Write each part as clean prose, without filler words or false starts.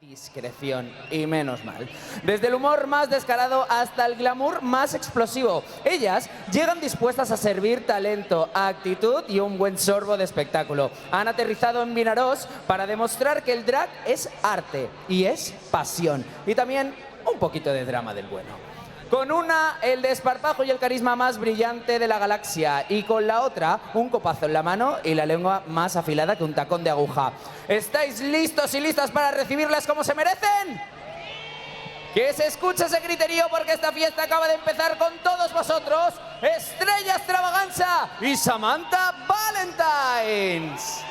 Discreción, y menos mal. Desde el humor más descarado hasta el glamour más explosivo, ellas llegan dispuestas a servir talento, actitud y un buen sorbo de espectáculo. Han aterrizado en Vinaròs para demostrar que el drag es arte y es pasión, y también un poquito de drama del bueno. Con una, el desparpajo y el carisma más brillante de la galaxia, y con la otra, un copazo en la mano y la lengua más afilada que un tacón de aguja. ¿Estáis listos y listas para recibirlas como se merecen? Que se escuche ese griterío porque esta fiesta acaba de empezar con todos vosotros, Estrella Extravaganza y Samantha Valentines.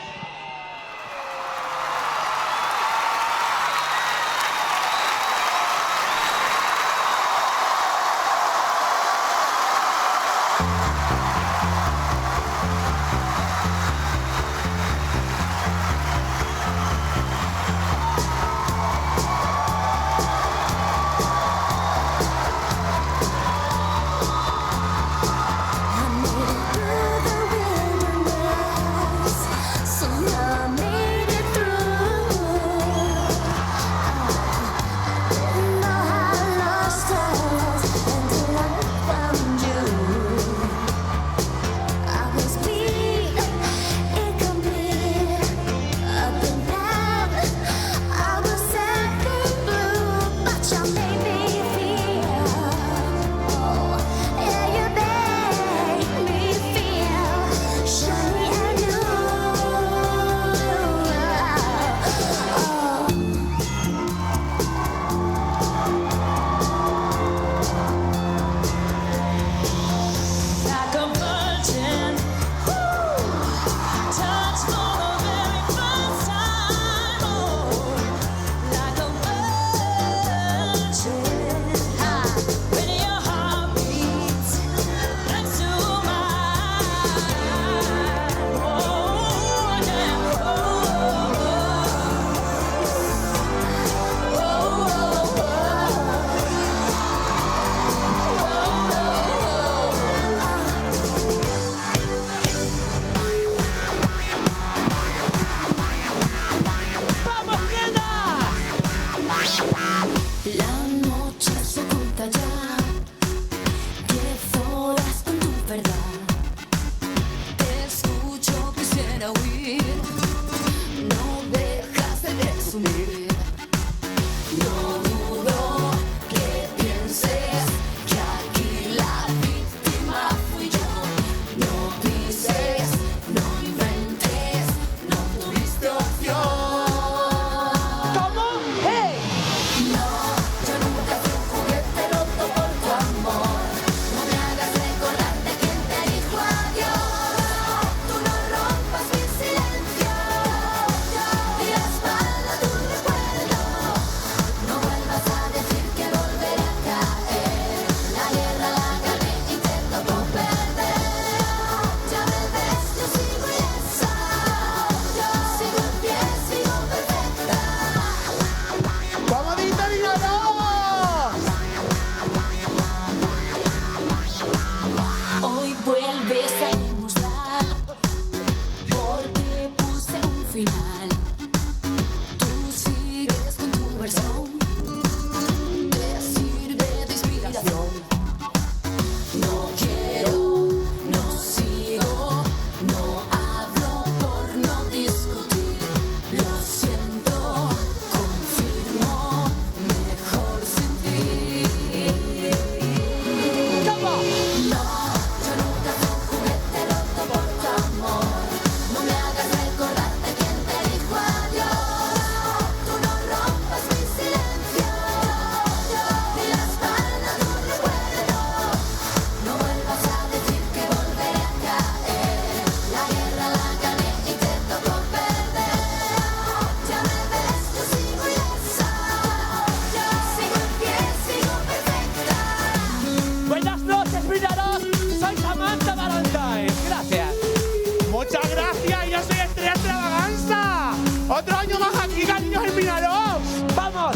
¡Otro año más aquí, cariños, en Vinaròs! ¡Vamos!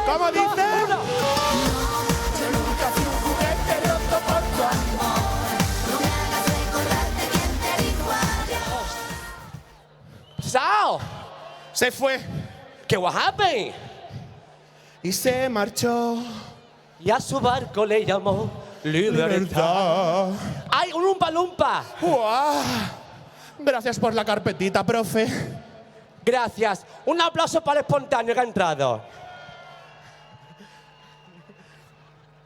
¿Cómo dice? Yo nunca fui un juguete roto por tu amor. No me hagas recordarte quién te dijo adiós. Se fue ¿Qué what happened? y se marchó. Y a su barco le llamó Libertad. Libertad. ¡Ay, un lumpa lumpa! ¡Guau! Gracias por la carpetita, profe. Gracias. Un aplauso para el espontáneo que ha entrado.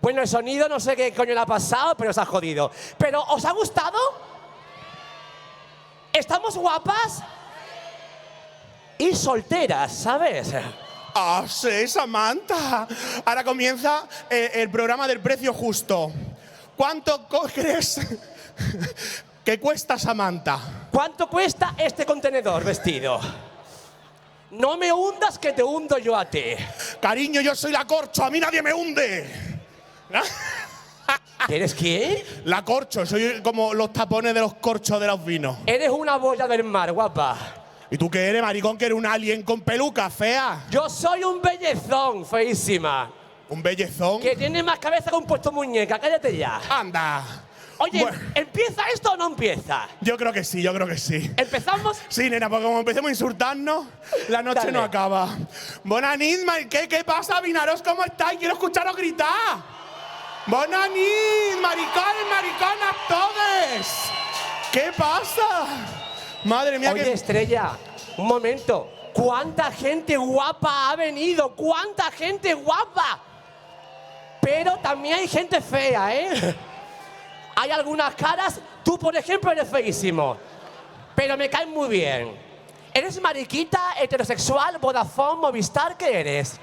Bueno, el sonido no sé qué coño le ha pasado, pero se ha jodido. ¿Pero os ha gustado? ¿Estamos guapas? Y solteras, ¿sabes? ¡Ah, sí, Samantha! Ahora comienza el programa del precio justo. ¿Cuánto crees que cuesta, Samantha? ¿Cuánto cuesta este contenedor vestido? No me hundas que te hundo yo a ti. Cariño, yo soy la corcho, a mí nadie me hunde. ¿Eres quién? La corcho, soy como los tapones de los corchos de los vinos. Eres una boya del mar, guapa. ¿Y tú qué eres, maricón? Que eres un alien con peluca fea. Yo soy un bellezón, feísima. Un bellezón. Que tiene más cabeza que un puesto muñeca. Cállate ya. Anda. Oye, Bueno, ¿empieza esto o no empieza? yo creo que sí, yo creo que sí. ¿Empezamos? Sí, nena, porque como empecemos a insultarnos, la noche Dale. no acaba. Bona nit, ¿qué pasa, Vinaros? ¿Cómo estáis? Quiero escucharos gritar. Bona nit, maricones, mariconas, todos. ¿Qué pasa? Madre mía, Oye, Estrella, un momento. ¿Cuánta gente guapa ha venido? ¿Cuánta gente guapa? Pero también hay gente fea, ¿eh? Hay algunas caras. Tú, por ejemplo, eres feísimo. Pero me caes muy bien. ¿Eres mariquita, heterosexual, Vodafone, Movistar? ¿Qué eres?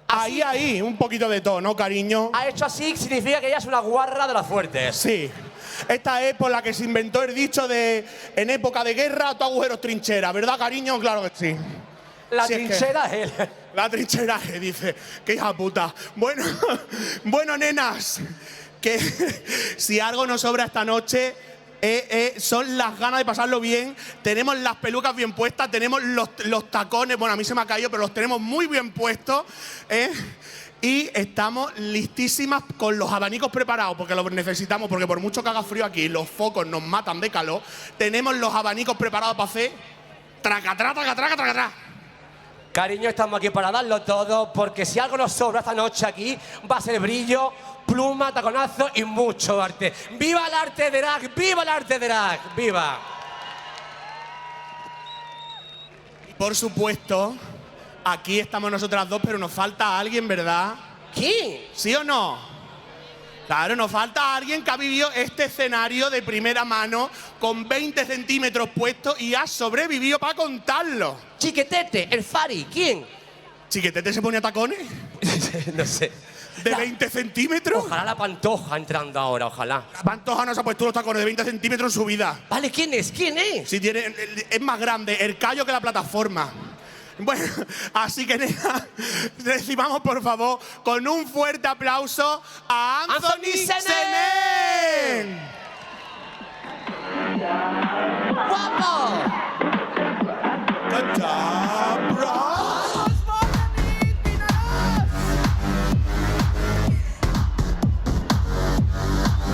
ahí, un poquito de todo, ¿no, cariño? Ha hecho así, significa que ella es una guarra de las fuertes. Sí. Esta es por la que se inventó el dicho de en época de guerra, tu agujero es trinchera, ¿verdad, cariño? Claro que sí. La Si es que- trinchera es él. La trinchera que dice, qué hija puta. Bueno, bueno, nenas, que si algo nos sobra esta noche son las ganas de pasarlo bien. Tenemos las pelucas bien puestas, tenemos los tacones, bueno, a mí se me ha caído, pero los tenemos muy bien puestos. Y estamos listísimas con los abanicos preparados, porque los necesitamos, porque por mucho que haga frío aquí, los focos nos matan de calor. Tenemos los abanicos preparados para hacer tracatrá, tracatrá, tracatrá. Cariño, estamos aquí para darlo todo, porque si algo nos sobra esta noche aquí, va a ser brillo, pluma, taconazo y mucho arte. ¡Viva el arte de drag! ¡Viva el arte de drag! ¡Viva! Y por supuesto, aquí estamos nosotras dos, pero nos falta alguien, ¿verdad? ¿Quién? ¿Sí o no? Claro, nos falta alguien que ha vivido este escenario de primera mano con 20 centímetros puestos y ha sobrevivido para contarlo. Chiquetete, el Fari, ¿quién? ¿Chiquetete se ponía tacones? No sé. ¿De 20 centímetros? Ojalá la Pantoja entrando ahora, ojalá. La Pantoja no se ha puesto los tacones de 20 centímetros en su vida. Vale, ¿quién es? ¿Quién es? Si tiene, es más grande el callo que la plataforma. Bueno, así que nena, recibamos por favor con un fuerte aplauso a Anthony Senen. ¡Guapo! Good job, bro.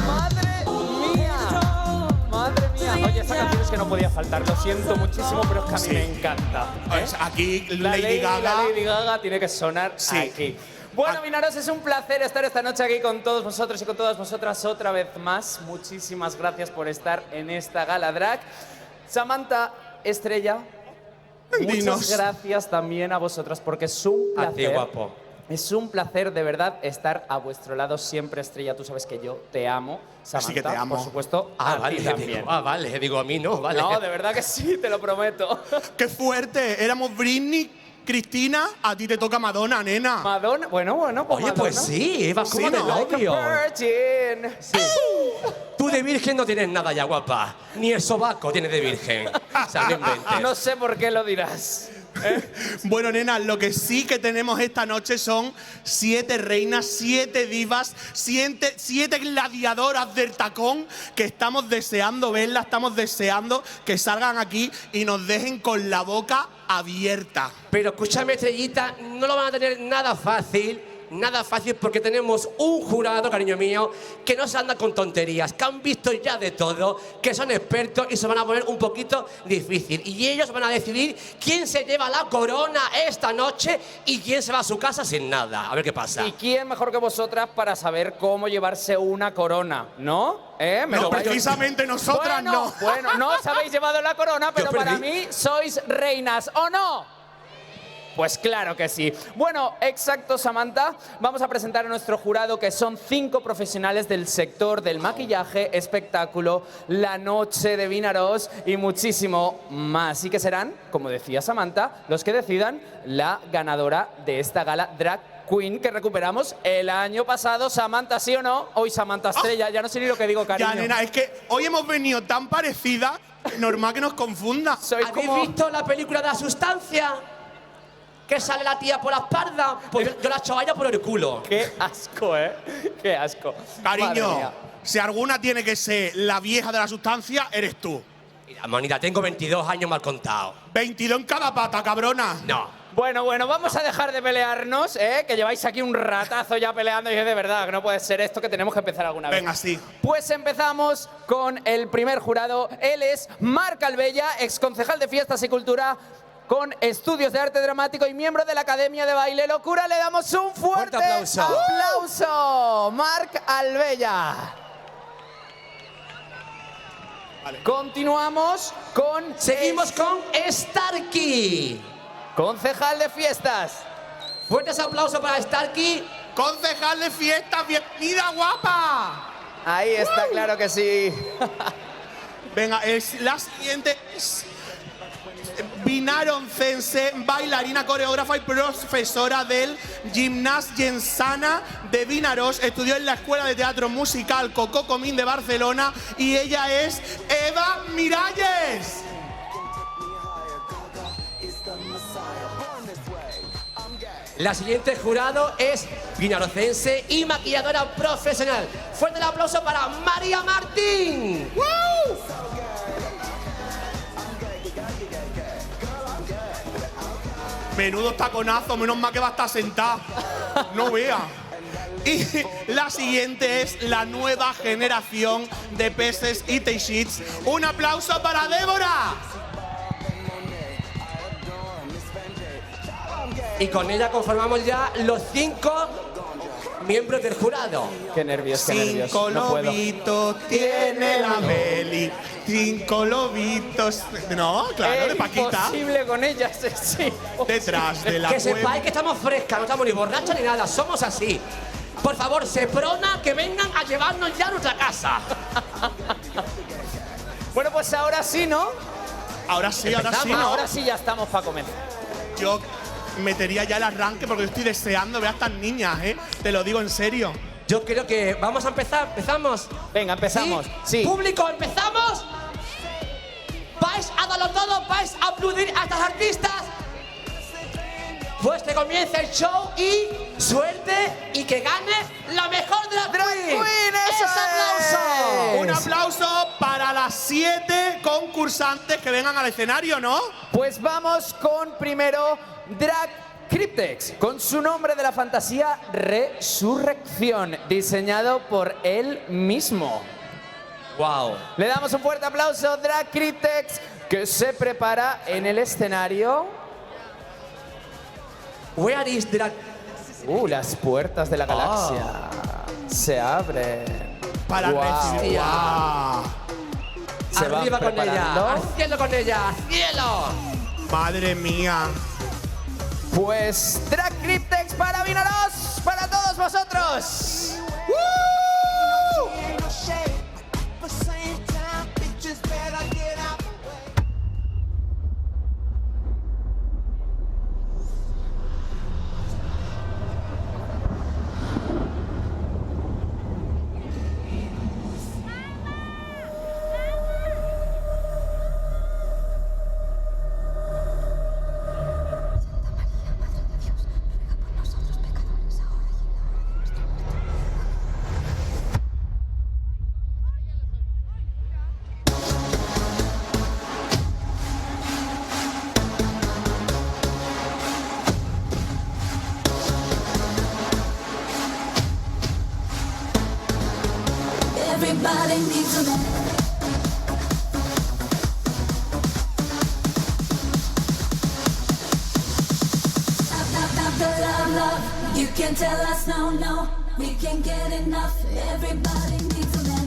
¡Madre mía! ¡Madre mía! Oye, esta canción es que no podía faltar. Lo siento muchísimo, pero es que a mí Sí. me encanta. Pues aquí La Lady Gaga. la Lady Gaga tiene que sonar Sí. aquí. Bueno, Minaros, es un placer estar esta noche aquí con todos vosotros y con todas vosotras otra vez más. Muchísimas gracias por estar en esta gala drag. Samantha, Estrella, Dinos. muchas gracias también a vosotras porque es un A ti, placer. guapo. Es un placer de verdad estar a vuestro lado siempre, Estrella. Tú sabes que yo te amo, Samantha. Así que te amo. Por supuesto, Ah, a ti vale, también. vale, digo a mí no, vale. No, de verdad que sí, te lo prometo. ¡Qué fuerte! Éramos Britney, Cristina, a ti te toca Madonna, nena. Madonna, bueno, pues Oye, Madonna. pues sí, vas como Sí, de ¿no? novio. Virgin. Tú de virgen no tienes nada ya, guapa. Ni el sobaco tienes de virgen. O sea, no inventes. No sé por qué lo dirás. Bueno, nena, lo que sí que tenemos esta noche son 7 reinas, 7 divas, 7 gladiadoras del tacón que estamos deseando verlas, estamos deseando que salgan aquí y nos dejen con la boca abierta. Pero escúchame, Estrellita, no lo van a tener nada fácil nada fácil porque tenemos un jurado, cariño mío, que no se anda con tonterías, que han visto ya de todo, que son expertos y se van a poner un poquito difícil. Y ellos van a decidir quién se lleva la corona esta noche y quién se va a su casa sin nada. A ver qué pasa. ¿Y quién mejor que vosotras para saber cómo llevarse una corona, no? Me No, lo vais a- precisamente nosotras no. Bueno, no os habéis llevado la corona, pero para perdí. mí sois reinas, ¿o no? Pues claro que sí. Bueno, exacto, Samantha. Vamos a presentar a nuestro jurado, que son 5 profesionales del sector del maquillaje, espectáculo, la noche de Vinaros y muchísimo más. Y que serán, como decía Samantha, los que decidan la ganadora de esta gala Drag Queen que recuperamos el año pasado. Samantha, ¿sí o no? Hoy Samantha Estrella, ya no sé ni lo que digo, cariño. Ya, nena, es que hoy hemos venido tan parecidas, normal que nos confunda. Sois ¿Habéis como... visto la película de La Sustancia? Que sale la tía por la espalda. Pues yo la echo a ella por el culo. Qué asco, ¿eh? Qué asco. Madre Cariño, mía. si alguna tiene que ser la vieja de la sustancia, eres tú. Mira, manita, tengo 22 años mal contado. 22 en cada pata, cabrona. No. Bueno, vamos a dejar de pelearnos, ¿eh? Que lleváis aquí un ratazo ya peleando y es de verdad que no puede ser esto, que tenemos que empezar alguna vez. Venga, sí. Pues empezamos con el primer jurado. Él es Marc Albella, exconcejal de Fiestas y Cultura, con estudios de arte dramático y miembro de la Academia de Baile Locura. Le damos un fuerte aplauso. aplauso. Marc Albella. Vale. Continuamos con... Seguimos con Starkey. concejal de fiestas. Fuertes aplausos para Starkey. Concejal de fiestas, bienvenida, guapa. Ahí está, claro que sí. Venga, la siguiente es vinaroncense, bailarina, coreógrafa y profesora del Gimnàs Gensana de Vinaros. Estudió en la Escuela de Teatro Musical Cocó Comín de Barcelona y ella es Eva Miralles. La siguiente jurado es vinarocense y maquilladora profesional. Fuerte el aplauso para María Martín. Menudo taconazo, menos mal que va a estar sentada. No vea. Y la siguiente es la nueva generación de peces y teixits. Un aplauso para Débora. Y con ella conformamos ya los 5 miembros del jurado. Qué nervios, qué nervios. 5 No puedo. lobitos tiene la Beli. 5 lobitos. No, claro, de Paquita. Imposible con ellas, sí. Detrás de la Que cueva. sepáis que estamos frescas, no estamos ni borrachas ni nada, somos así. Por favor, Seprona, que vengan a llevarnos ya a nuestra casa. Bueno, pues ahora sí, ¿no? Ahora sí, ahora sí, ¿no? Ahora sí ya estamos para comenzar. Yo metería ya el arranque porque estoy deseando ver a estas niñas, ¿eh? Te lo digo en serio. Yo creo que vamos a empezar, empezamos. Venga, empezamos. Sí. Público, ¿empezamos? ¿Vais a darlo todo? ¿Vais a aplaudir a estas artistas? Pues que comience el show y suerte y que gane la mejor drag queen. ¡Eso ¡Ese aplauso! Un aplauso para las 7 concursantes que vengan al escenario, ¿no? Pues vamos con primero Drag Cryptex, con su nombre de la fantasía Resurrección, diseñado por él mismo. Wow. Le damos un fuerte aplauso, Drag Cryptex, que se prepara en el escenario. Where is drag? Las puertas de la galaxia se abren. Para Guau. recibir. ¡Guau! Se van Arriba con preparando. ella, al cielo con ella, al cielo. Madre mía. Pues Drag Cryptex para Vinaros, para todos vosotros. Everybody needs a man. Love, love, you can tell us no, no, we can't get enough. Everybody needs a man.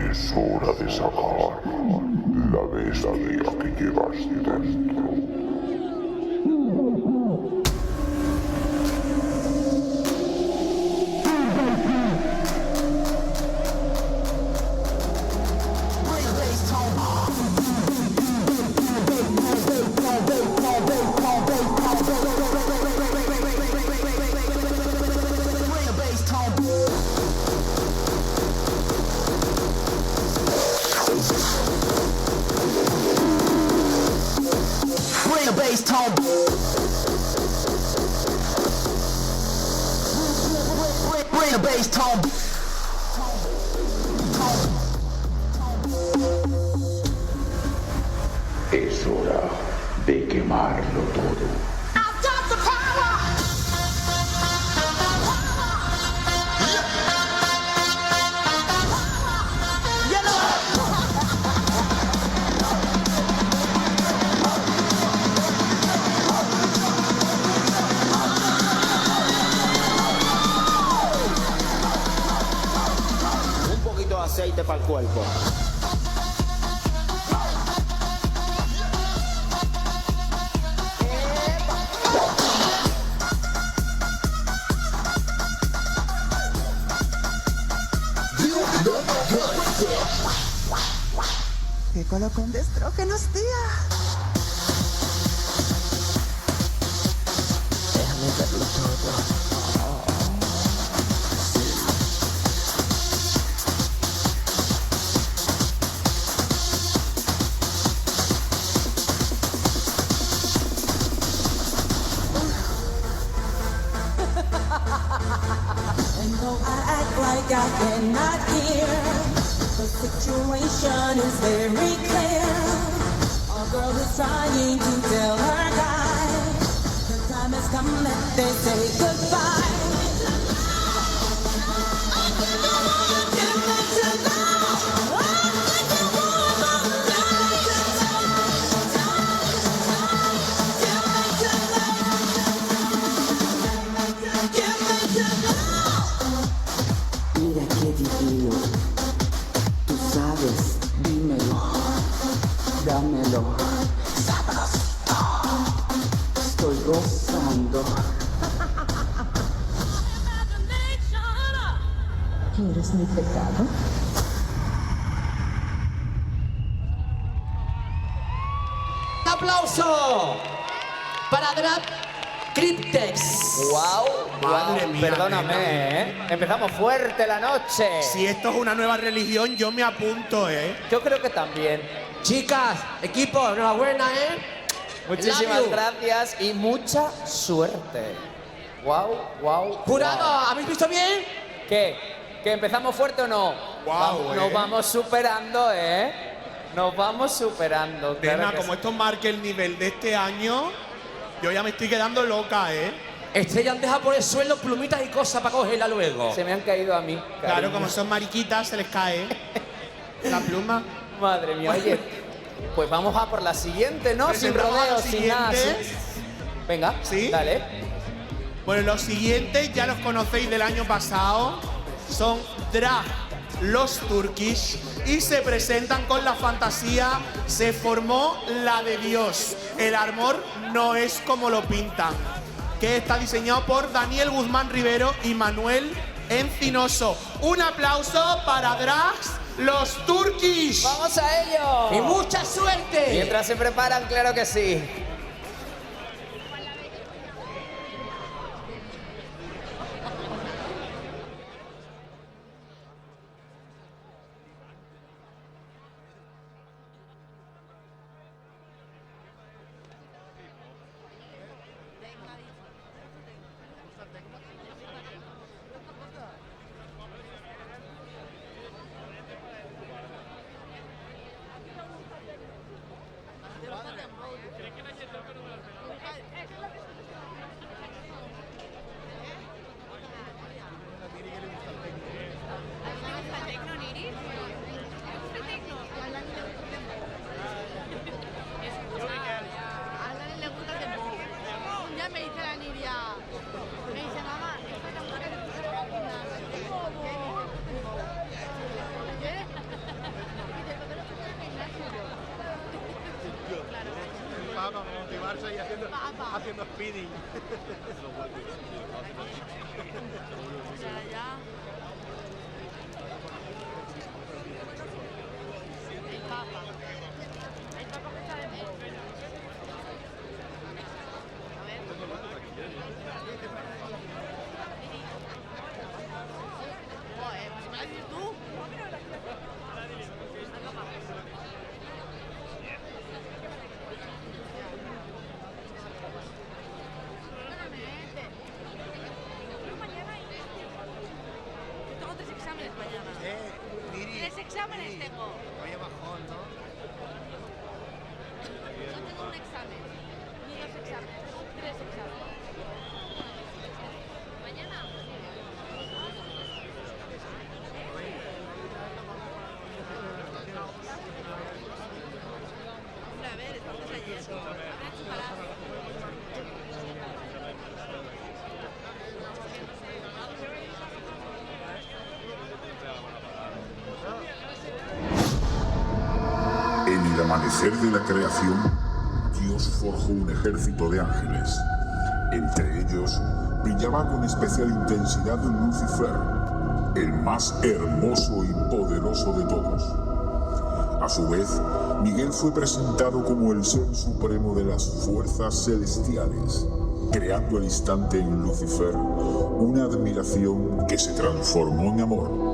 Es hora de sacar la bestia que llevas dentro. Bring the bass tone. Bring the bass tone. Es hora de quemarlo todo. I've got the power. Un poquito de aceite para el cuerpo. Piccolo con estrógenos, tía. Déjame verlo todo. And though I act like I cannot hear, the situation is very clear. A girl is trying to tell her guy, the time has come that they say goodbye. Mira qué divino. Tú sabes, dímelo. Dámelo. Sabrosito. Estoy gozando. ¿Quieres mi pecado? Un aplauso para Drag Cryptex. ¡Wow! Madre mía, Perdóname, nena. ¿eh? Empezamos fuerte la noche. Si esto es una nueva religión, yo me apunto, ¿eh? Yo creo que también. Chicas, equipo, enhorabuena, ¿eh? Muchísimas Love you. gracias y mucha suerte. ¡Wow! ¡Wow! Jurado, wow. ¿habéis visto bien? ¿Qué? ¿Que empezamos fuerte o no? Guau, Nos ¿eh? vamos superando, ¿eh? Nos vamos superando. Claro Nena, que como sí. esto marque el nivel de este año, yo ya me estoy quedando loca, ¿eh? Estrella han dejado por el suelo plumitas y cosas para cogerla luego. Se me han caído a mí. Claro, cariño. como son mariquitas, se les cae la pluma. Madre mía, oye. Pues vamos a por la siguiente, ¿no? Sin Presentamos a rodeos, los sin nada. siguientes. Venga, ¿Sí? dale. Bueno, los siguientes ya los conocéis del año pasado. Son Drag Los Turkish y se presentan con la fantasía "Se formó la de Dios. El amor no es como lo pintan", que está diseñado por Daniel Guzmán Rivero y Manuel Encinoso. Un aplauso para Drag Los Turkish. ¡Vamos a ello! ¡Y mucha suerte! Mientras se preparan, claro que sí. para motivarse y haciendo spinning. Exámenes tengo. Vaya bajón, ¿no? No tengo un examen, ni dos exámenes, tengo 3 exámenes. Mañana. Hombre, a ver, estamos ayer. Habrá chuparado. En el amanecer de la creación, Dios forjó un ejército de ángeles. Entre ellos, brillaba con especial intensidad Lucifer, el más hermoso y poderoso de todos. A su vez, Miguel fue presentado como el ser supremo de las fuerzas celestiales, creando al instante en Lucifer una admiración que se transformó en amor.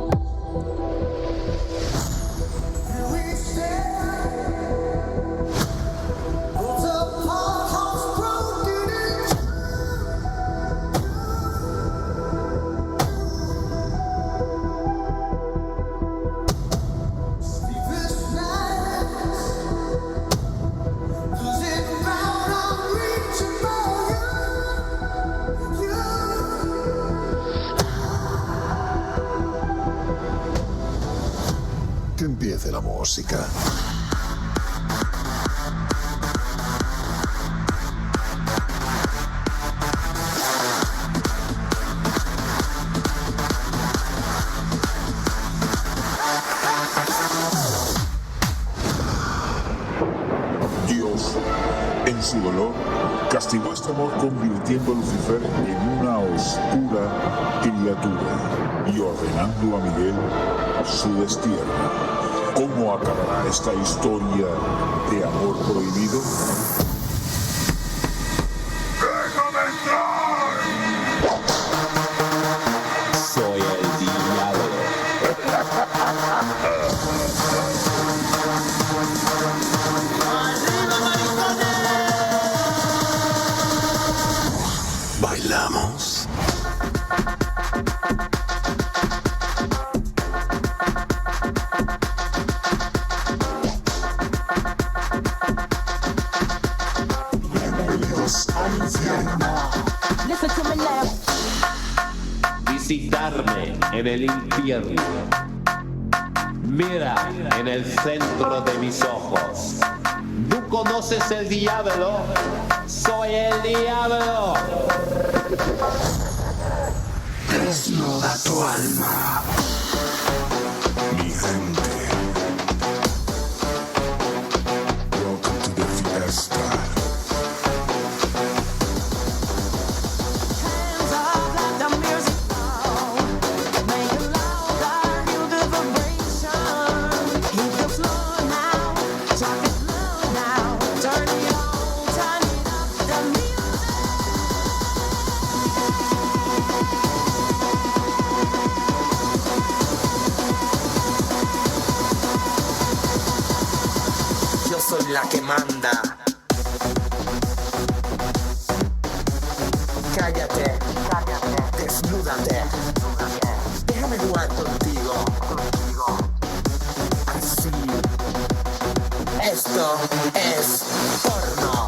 Que empiece la música. Dios, en su dolor, castigó este amor convirtiendo a Lucifer en una oscura criatura y ordenando a Miguel su destierro. ¿Cómo acabará esta historia de amor prohibido? ¡Déjame entrar! Soy el diablo. Bailamos. Bienvenidos al infierno. Listen to me now. Visitarme en el infierno. Mira en el centro de mis ojos. ¿Tú conoces el diablo? Soy el diablo. Desnuda tu alma. Mi gente. Welcome to the fiesta. Hands up, let the music flow. Make it louder, feel the vibration. Hit the floor now, talk it loud now. Turn it on, turn it up, the music. Yo soy la que manda. Cállate, desnúdate. Déjame jugar contigo. Así. Esto es porno.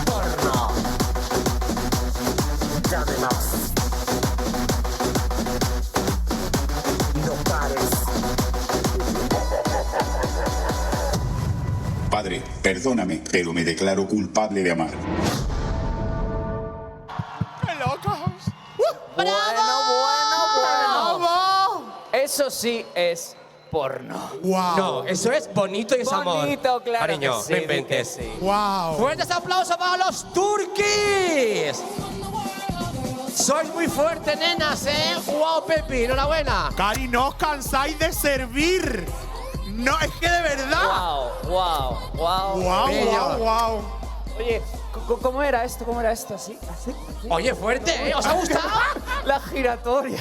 Porno. Dame más. No pares. Padre, perdóname, pero me declaro culpable de amar. ¡Qué locos! Bueno. Eso sí es porno. ¡Wow! No, eso es bonito y es amor. Bonito, claro Cariño, que sí, no di que inventes. sí. ¡Wow! Fuertes aplausos para los turquís. Sois muy fuertes, nenas, ¿eh? ¡Wow, Pepi! ¡Enhorabuena! Cari, no os cansáis de servir. No, es que de verdad. Wow. ¡Wow! Oye, ¿cómo era esto? ¿Cómo era esto? ¿Así? Oye, fuerte, ¿eh? ¿Os ha gustado? La giratoria.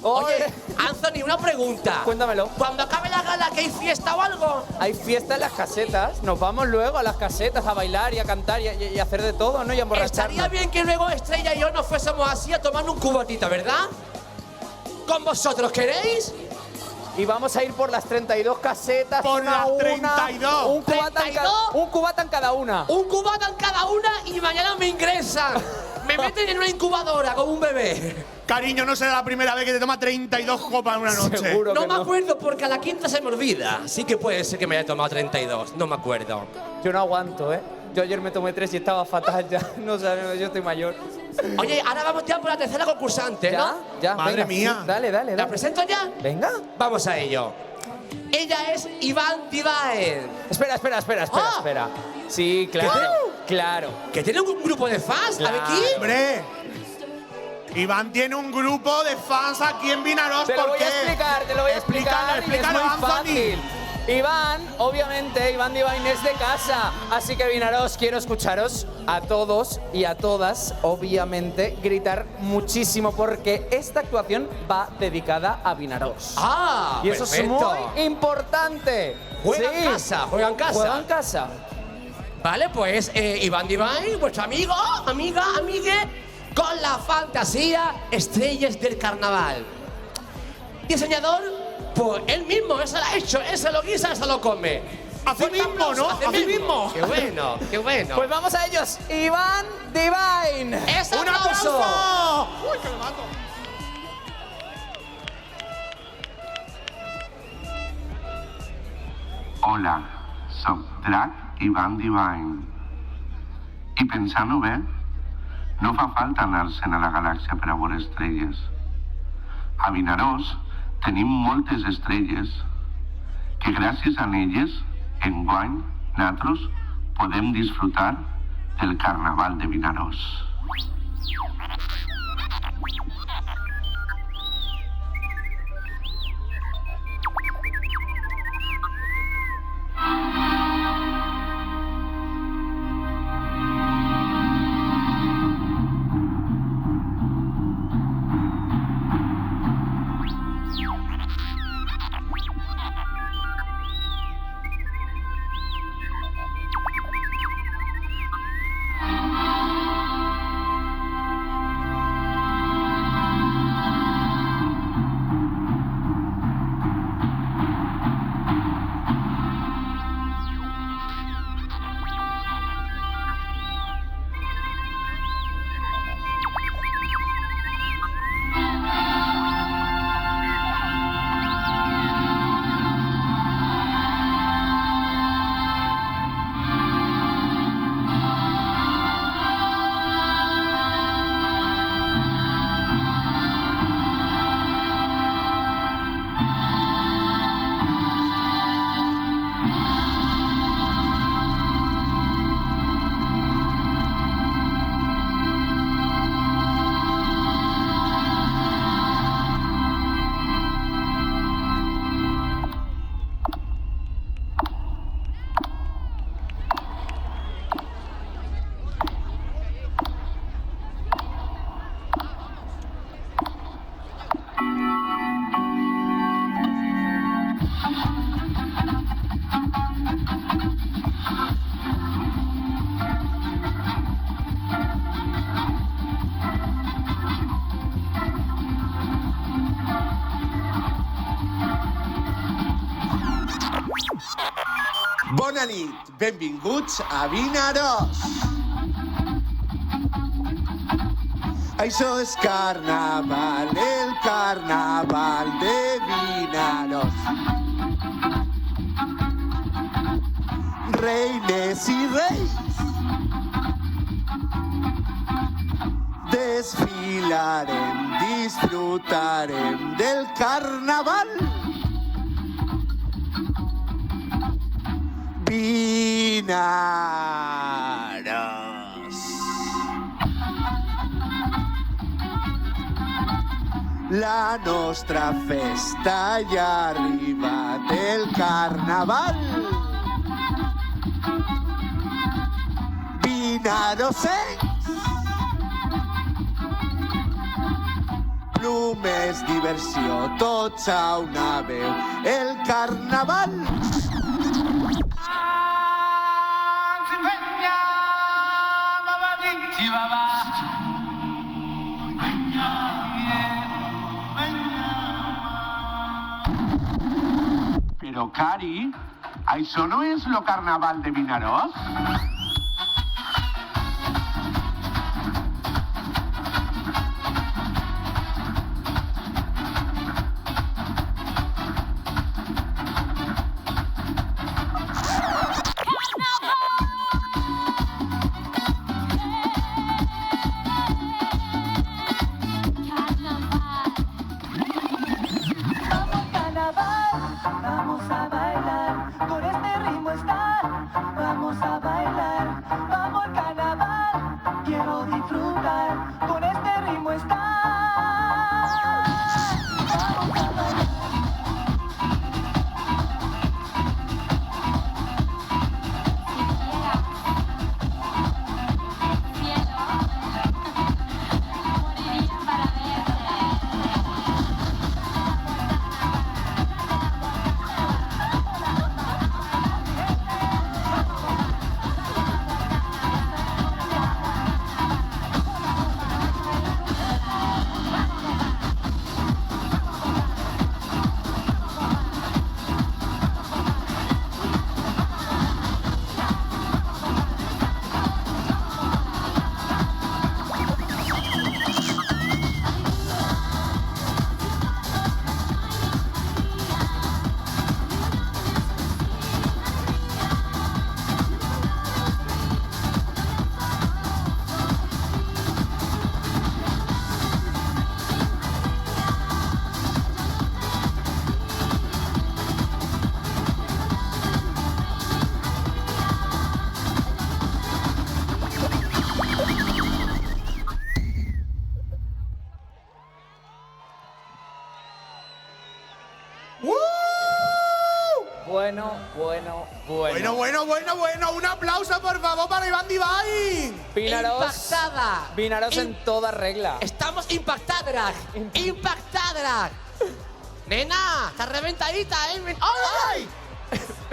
Oye, Anthony, una pregunta. Cuéntamelo. Cuando acabe la gala, ¿que hay fiesta o algo? Hay fiesta en las casetas. Nos vamos luego a las casetas a bailar y a cantar y a hacer de todo, ¿no? Y a emborracharnos. Estaría bien que luego Estrella y yo nos fuésemos así a tomar un cubatito, ¿verdad? ¿Con vosotros queréis? Y vamos a ir por las 32 casetas. Por una a las una. 32. Un cubata en cada una. Un cubata en cada una y mañana me ingresan. Me meten en una incubadora como un bebé. Cariño, no será la primera vez que te toma 32 copas en una noche. Seguro No que me acuerdo porque a la quinta se me olvida. Sí que puede ser que me haya tomado 32. No me acuerdo. Yo no aguanto, ¿eh? Yo ayer me tomé 3 y estaba fatal ya. No sabes, yo estoy mayor. Oye, ahora vamos ya por la tercera concursante, ¿no? Ya, Madre venga, mía. sí, dale. ¿La presento ya? Venga. Vamos a ello. Ella es Iván Divaen. Espera. Sí, claro. ¿Que tiene un grupo de fans? ¿A ver quién? ¡Hombre! Iván tiene un grupo de fans aquí en Vinaroz. Te lo ¿por voy qué? a explicar, y es Explícalo, muy Anthony. fácil. Iván Divain es de casa, así que Vinaroz, quiero escucharos a todos y a todas, obviamente, gritar muchísimo porque esta actuación va dedicada a Vinaroz. Ah, y eso perfecto. es muy importante. Juega en casa. Juega en casa. Vale, pues Iván Divain, vuestro amigo, amigue, con la fantasía Estrellas del Carnaval. Diseñador, pues él mismo, eso lo ha hecho, eso lo guisa, eso lo come. Así mismo, ¿no? Así mismo. Qué bueno, qué bueno. Pues vamos a ellos. Iván Divain. ¡Es ¡Un aplauso! aplauso! ¡Uy, que me mato! Hola, soc Drac Iván Divain. I pensant-ho bé, no fa falta anar-se'n a la galàxia per a veure estrelles. A Vinaròs tenim moltes estrelles que gràcies a elles, enguany, nosaltres podem disfrutar del Carnaval de Vinaròs. Bona nit, benvinguts a Vinaròs. Això és carnaval, el carnaval de Vinaròs. Reines i reis de desfilarem, disfrutarem del carnaval. Vinaros. La nostra festa ja ha arribat, el carnaval. Vinarosens. Plumes, diversió, tots a una veu, el carnaval. Pero, Cari, ¿això no és lo carnaval de Vinaròs? Vamos a bailar, con este ritmo estar. Vamos a bailar, vamos al carnaval. Quiero disfrutar, con este ritmo estar. Vamos a bailar. Bueno, un aplauso por favor para Iván Divine. Vinaròs en toda regla. Estamos impactadas. Impactadas. Nena, estás reventadita, ¿eh? ¡Ay!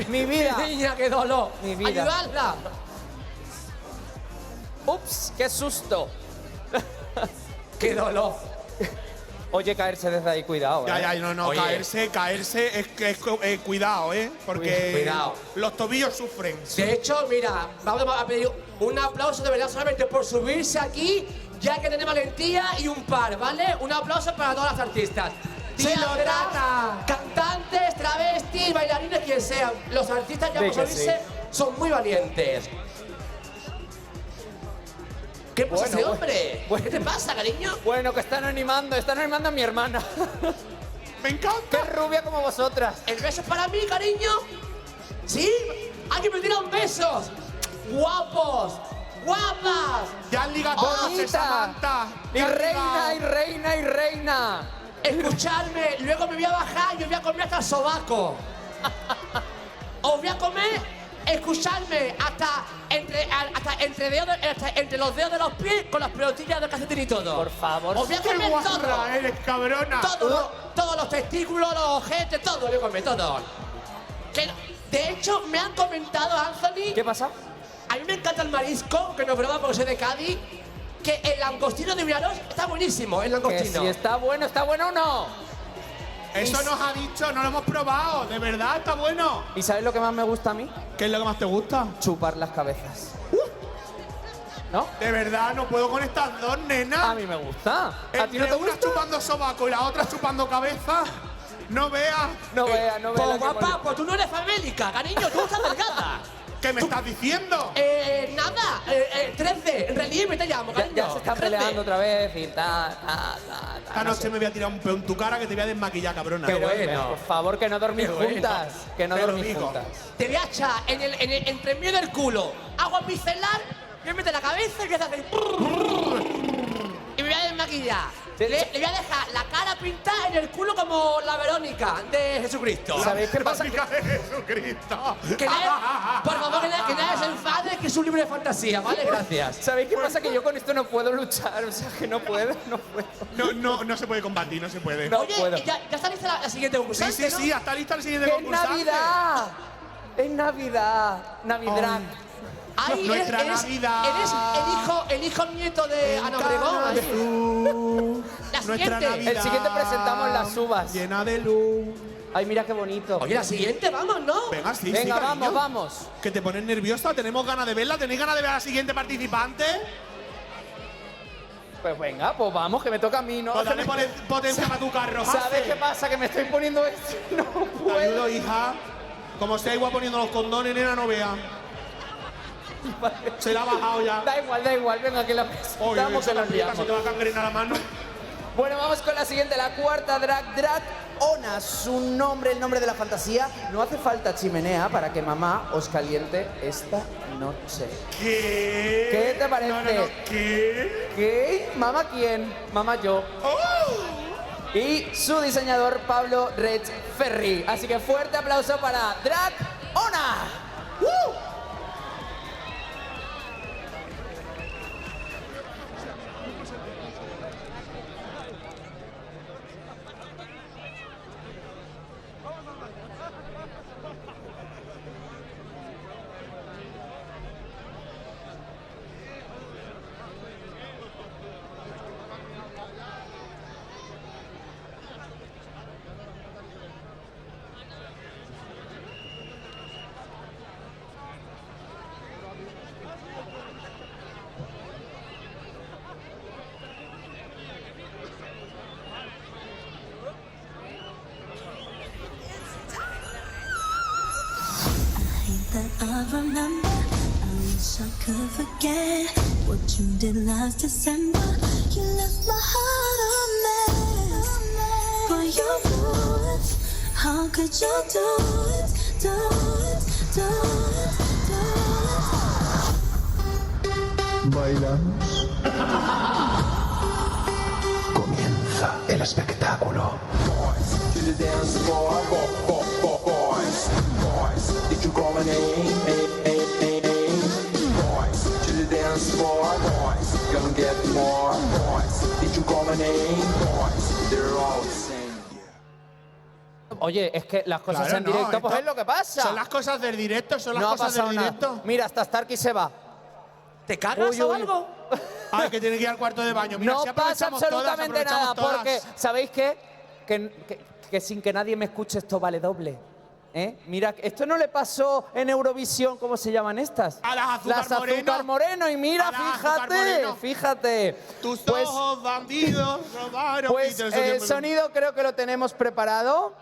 Mi vida. Niña, qué dolor. Mi vida. Ayudadla. Ups, qué susto. Qué dolor. Oye, caerse desde ahí, cuidado. No, Oye. caerse es cuidado, porque Cuidado. los tobillos sufren. De hecho, mira, vamos a pedir un aplauso de verdad solamente por subirse aquí, ya que tiene valentía y un par, ¿vale? Un aplauso para todas las artistas. Teatras, cantantes, travestis, bailarines, quien sean. Los artistas ya por subirse son muy valientes. ¿Qué pasa ese hombre? ¿Qué te pasa, cariño? Bueno, que están animando a mi hermana. ¡Me encanta! ¡Qué rubia como vosotras! ¿El beso es para mí, cariño? ¿Sí? ¡Aquí me tiran besos! ¡Guapos! ¡Guapas! ¡Ya han ligado todos, Samantha! ¡Y reina, y reina, y reina! Escuchadme, luego me voy a bajar y os voy a comer hasta el sobaco. Os voy a comer, escuchadme, hasta entre los dedos de los pies con las pelotillas de calcetín y todo. Por favor. Os voy a comer todo. Eres cabrona. Todos los testículos, los ojetes, todo, voy a comer, todo. De hecho, me han comentado, Anthony. ¿Qué pasa? A mí me encanta el marisco, que no es broma porque soy de Cádiz. Que el langostino de Vinaròs está buenísimo, el langostino. Que si está bueno o no. Eso nos ha dicho, no lo hemos probado. De verdad, está bueno. ¿Y sabes lo que más me gusta a mí? ¿Qué es lo que más te gusta? Chupar las cabezas. ¿No? De verdad, no puedo con estas dos, nena. A mí me gusta. ¿A ti no te Una gusta? chupando sobaco y la otra chupando cabeza. No veas. No vea. Pues guapa, pues tú no eres famélica, cariño, tú estás delgada. ¿Qué me estás diciendo? Nada, 3D, relieve te llamo, cariño. Ya se están 3D. peleando otra vez y Esta noche me voy a tirar un peo en tu cara que te voy a desmaquillar, cabrona. Qué bueno. Por favor, que no dormís Qué bueno. juntas. Que no Te lo dormís digo. juntas. Te voy a echar entre el medio del culo agua micelar, me mete la cabeza y empieza a hacer. Y me voy a desmaquillar. Le voy a dejar la cara pintada en el culo como la Verónica de Jesucristo. ¿Sabéis qué pasa? de Jesucristo. Que por favor, que nadie se enfade, que es un libro de fantasía, ¿vale? Gracias. ¿Sabéis qué pasa? Que yo con esto no puedo luchar. O sea, que no puedo. No se puede combatir, no se puede. No Oye, puedo. ¿ya está lista la siguiente Sí, concursante, sí, ¿no? sí, está lista el siguiente ¡Que es concursante. Navidad! ¡Es Navidad! ¡Navidad! Ahí Nuestra Navidad. Eres el hijo nieto de Ana Obregón. ahí. La Nuestra siguiente. Navidad. El siguiente presentamos las uvas. Llena de luz. Ay, mira qué bonito. Oye, la siguiente, vamos, ¿no? Venga, sí, Venga, sí, vamos, cariño. vamos. Que te pones nerviosa, tenemos ganas de verla. ¿Tenéis ganas de ver a la siguiente participante? Pues venga, pues vamos, que me toca a mí, ¿no? Pues dale potencia para tu carro. ¿Sabes qué pasa? Que me estoy poniendo esto. No Te puedo. ayudo, hija. Como se igual poniendo los condones, nena, no vea. Se la ha bajado ya. Da igual, venga, que la presentamos, que la Se enviamos. te va a cangrenar la mano. Bueno, vamos con la siguiente, la cuarta drag Ona, su nombre, el nombre de la fantasía. No hace falta chimenea para que mamá os caliente esta noche. ¿Qué? ¿Qué te parece? ¿Qué? ¿Qué? ¿Mamá quién? Mamá yo. Y su diseñador Pablo Rech Ferri. Así que fuerte aplauso para drag Ona. That I remember, I wish I could forget what you did last December. You left my heart a mess, but you blew it. How could you do it, do it, do it, do it? ¿Bailamos? Comienza el espectáculo. Boys, to the dance floor. Boys, did you call my name? Boys, to the dance floor. Boys, gonna get more. Boys, did you call my name? Boys, they're all the same. Oye, es que las cosas Claro, en no, directo, pues esto- es lo que pasa. Son las cosas del directo, son las No ha cosas del pasado nada. directo. Mira, hasta Starkey se va. ¿Te cagas Uy, o uy. algo? Ay, que tiene que ir al cuarto de baño. Mira, No si pasa aprovechamos todas, absolutamente nada, aprovechamos porque todas. ¿sabéis qué? Que sin que nadie me escuche esto vale doble. ¿Eh? Mira, esto no le pasó en Eurovisión, ¿cómo se llaman estas? A las Azúcar Las Moreno. Azúcar Moreno. Y mira, A las Azúcar fíjate, Moreno. fíjate. Tus Pues- ojos bandidos robaron. Pues Peter, eso el siempre- sonido creo que lo tenemos preparado.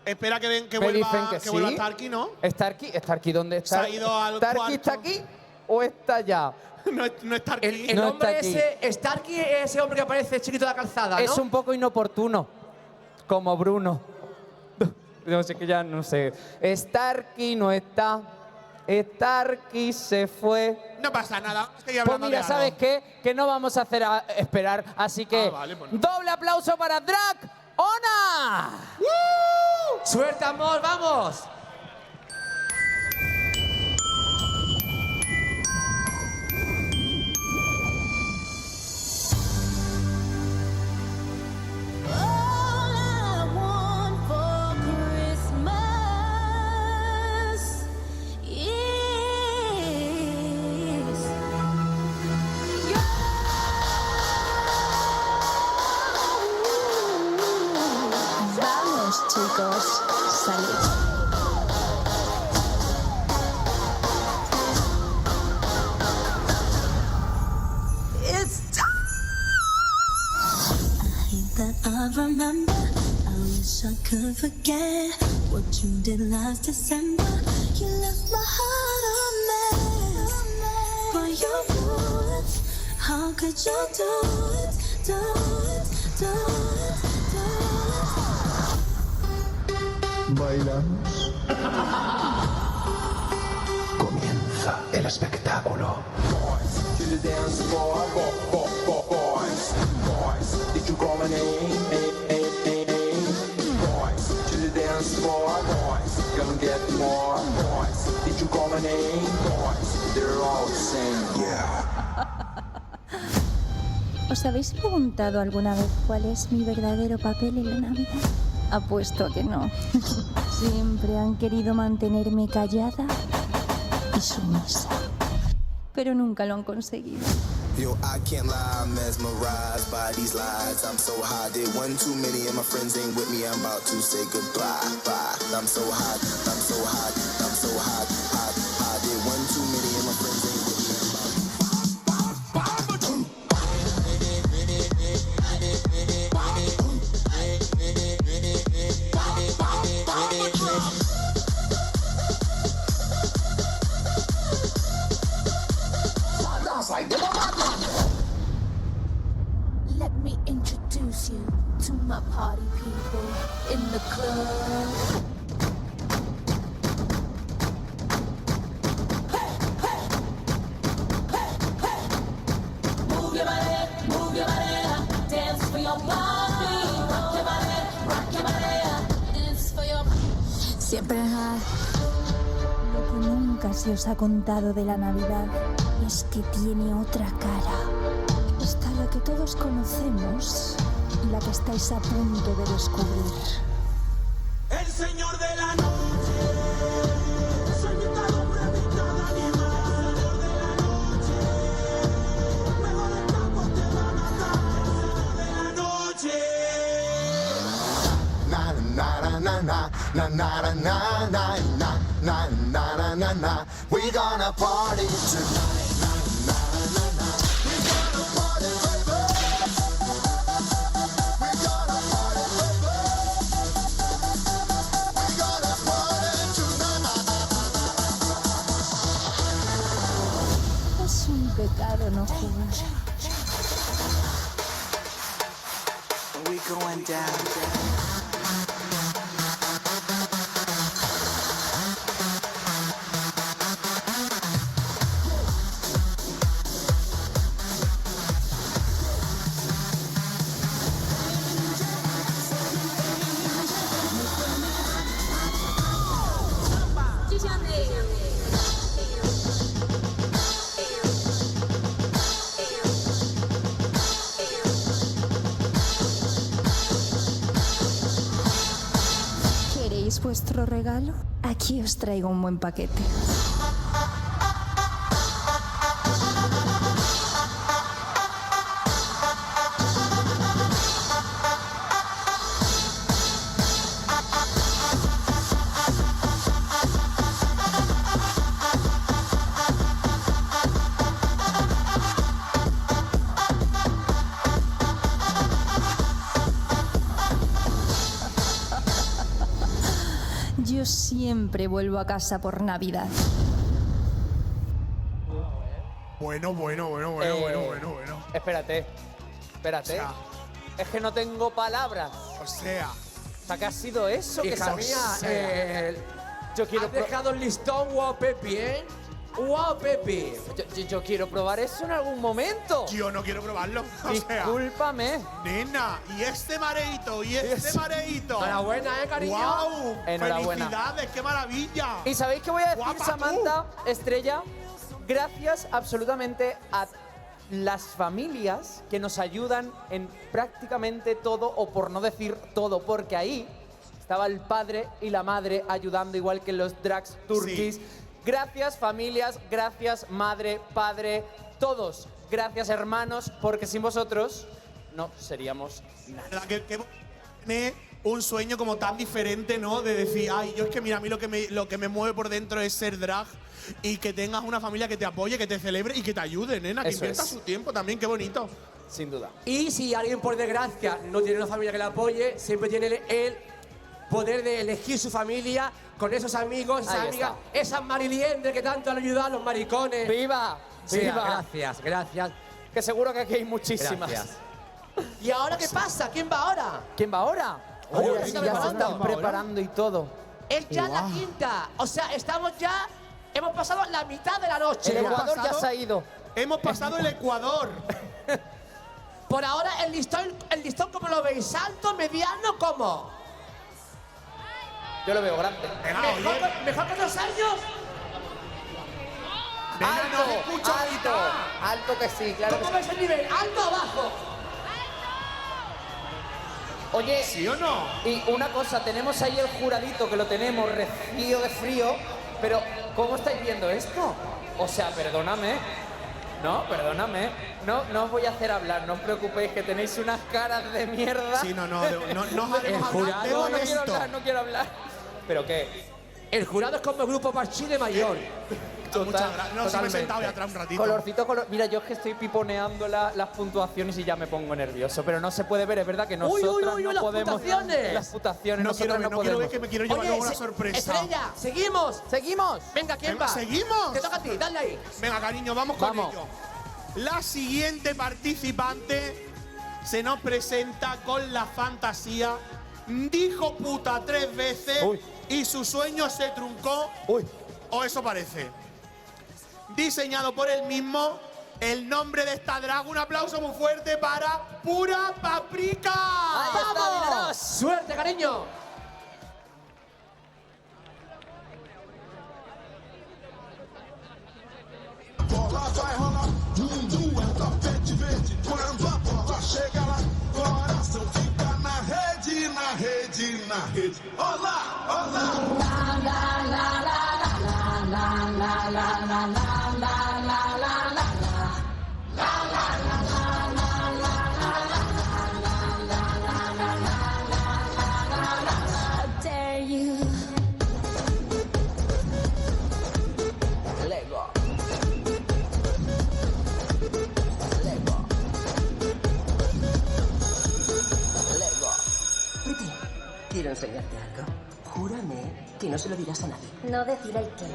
Espera que, Me vuelva, dicen que que vuelva sí. Starkey, ¿no? Starkey, ¿dónde está? Se ha ido al ¿Starkey está cuarto. aquí o está allá? No es Starkey. El No hombre está aquí. ese, Starkey, ese hombre que aparece chiquito de la calzada, ¿no? Es un poco inoportuno, como Bruno. No sé, que ya no sé. Starkey no está. Starkey se fue. No pasa nada. Estoy Pues hablando mira, de algo. ¿sabes qué? Que no vamos a hacer esperar. Así que vale, pues. doble aplauso para Drag Ona. ¡Suerte, amor! ¡Vamos! All I want for Christmas is Vamos, chicos, salid. It's time. I hate that I remember. I wish I could forget what you did last December. You left my heart a mess. For your words, how could you do it, do it, do it, do it? ¿Bailamos? Comienza el espectáculo. Boys, to the dance floor. Boys, did you call my name? Boys, to the dance floor. Boys, gonna get more. Boys, did you call my name? Boys, they're all the same. Yeah. ¿Os habéis preguntado alguna vez cuál es mi verdadero papel en la Navidad? Apuesto a que no. Siempre han querido mantenerme callada y sumisa, pero nunca lo han conseguido. Yo, I can't lie, I'm mesmerized by these lies. I'm so high, did one too many and my friends ain't with me. I'm about to say goodbye, bye. I'm so hot, I'm so hot, I'm so hot, hot, hot. Did one too many and my friends ain't with me. Let me introduce you to my party people in the club. Move your body, dance for your body. Rock your body, dance for your Siempre high. Lo que nunca se os ha contado de la Navidad es que tiene otra cara. Está la que todos conocemos y la que estáis a punto de descubrir. El señor de la noche. Soy mitad hombre, mitad animal. El señor de la noche. Luego del campo te va a matar. El señor de la noche. Na na na na na na na na na na na na na na. We gonna party tonight. Es un pecado no jugar. We going down. ¿Queréis vuestro regalo? Aquí os traigo un buen paquete. Yo siempre vuelvo a casa por Navidad. Bueno. Espérate. O sea, Es que no tengo palabras. o sea, ¿Qué ha sido eso? Hija mía, Yo quiero has dejado el listón, guau, Pepi, ¿eh? ¡Guau, Pepi! Yo quiero probar eso en algún momento. yo no quiero probarlo. O sea, Discúlpame. nena, y este mareito, Enhorabuena, cariño. ¡Wow! Enhorabuena. ¡Felicidades! ¡Qué maravilla! ¿Y sabéis qué voy a decir, Guapa, Samantha, Estrella? Gracias absolutamente a las familias que nos ayudan en prácticamente todo, o por no decir todo, porque ahí estaba el padre y la madre ayudando, igual que en los drags turquís. Sí. Gracias, familias, gracias, madre, padre, todos. Gracias, hermanos, porque sin vosotros no seríamos nada. Que tiene un sueño como tan diferente, ¿no? De decir, ay, yo es que mira, a mí lo que me mueve por dentro es ser drag, y que tengas una familia que te apoye, que te celebre y que te ayude, nena, que Eso invierta es. su tiempo también, qué bonito. Sin duda. Y si alguien, por desgracia, no tiene una familia que le apoye, siempre tiene poder de elegir su familia con esos amigos, esas Ahí amigas, está. esas mariliendres que tanto han ayudado a los maricones. ¡Viva! Sí, ¡Viva! gracias. Que seguro que aquí hay muchísimas. Gracias. ¿Y ahora qué pasa? ¿Quién va ahora? ¿Quién va ahora? Uy, Oye, ya sí, está ya se preparando. están preparando y todo. Es ya la quinta. O sea, estamos ya... Hemos pasado la mitad de la noche. El Ecuador ya se ha ido. Hemos pasado el Ecuador. Por ahora, el listón, ¿cómo lo veis? ¿Alto, mediano, cómo? Yo lo veo grande. ¿Mejor que otros años? Alto que sí, claro. ¿Cómo ves el nivel? ¿Alto o bajo? Oye, ¿sí o no? Y una cosa, tenemos ahí el juradito que lo tenemos recibido de frío, pero ¿cómo estáis viendo esto? O sea, perdóname. No, perdóname. No os voy a hacer hablar, no os preocupéis que tenéis unas caras de mierda. Sí, no os haremos El hablar jurado, de No quiero esto. hablar, no quiero hablar. ¿Pero qué? El jurado es como el grupo Parchí de Mayor. Muchas gracias. No, si me he sentado ya atrás un ratito. Colorcito, Mira, yo es que estoy piponeando las puntuaciones y ya me pongo nervioso. Pero no se puede ver, es verdad que nosotros uy, no las podemos. puntuaciones. Las puntuaciones, No nosotros quiero podemos. ver que me quiero llevar Oye, luego una sorpresa. Estrella, seguimos. ¡Seguimos! Venga, ¿quién Venga, va? ¿seguimos? Te toca a ti, dale ahí. Venga, cariño, vamos con Vamos. ello. La siguiente participante se nos presenta con la fantasía. Dijo puta 3 veces y su sueño se truncó. O eso parece. Diseñado por él mismo, el nombre de esta drag. Un aplauso muy fuerte para Pura Paprika. Ahí está, míranos. Suerte, cariño. Dare you. Lego. Pretty, quiero enseñarte algo. Júrame que no se lo dirás a nadie. No deciré el qué.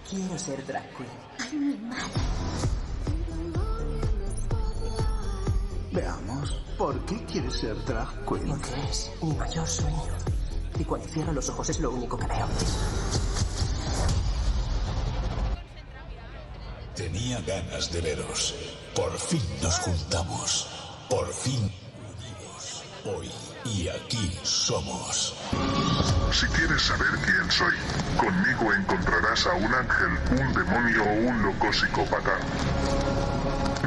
Quiero ser drag queen. Ay, mi madre. Veamos, ¿por qué quieres ser drag queen? Porque es mi mayor sueño. Y cuando cierro los ojos es lo único que veo. Tenía ganas de veros. Por fin nos juntamos. Por fin unidos. Hoy y aquí somos. Si quieres saber quién soy, conmigo encontrarás a un ángel, un demonio o un loco psicópata.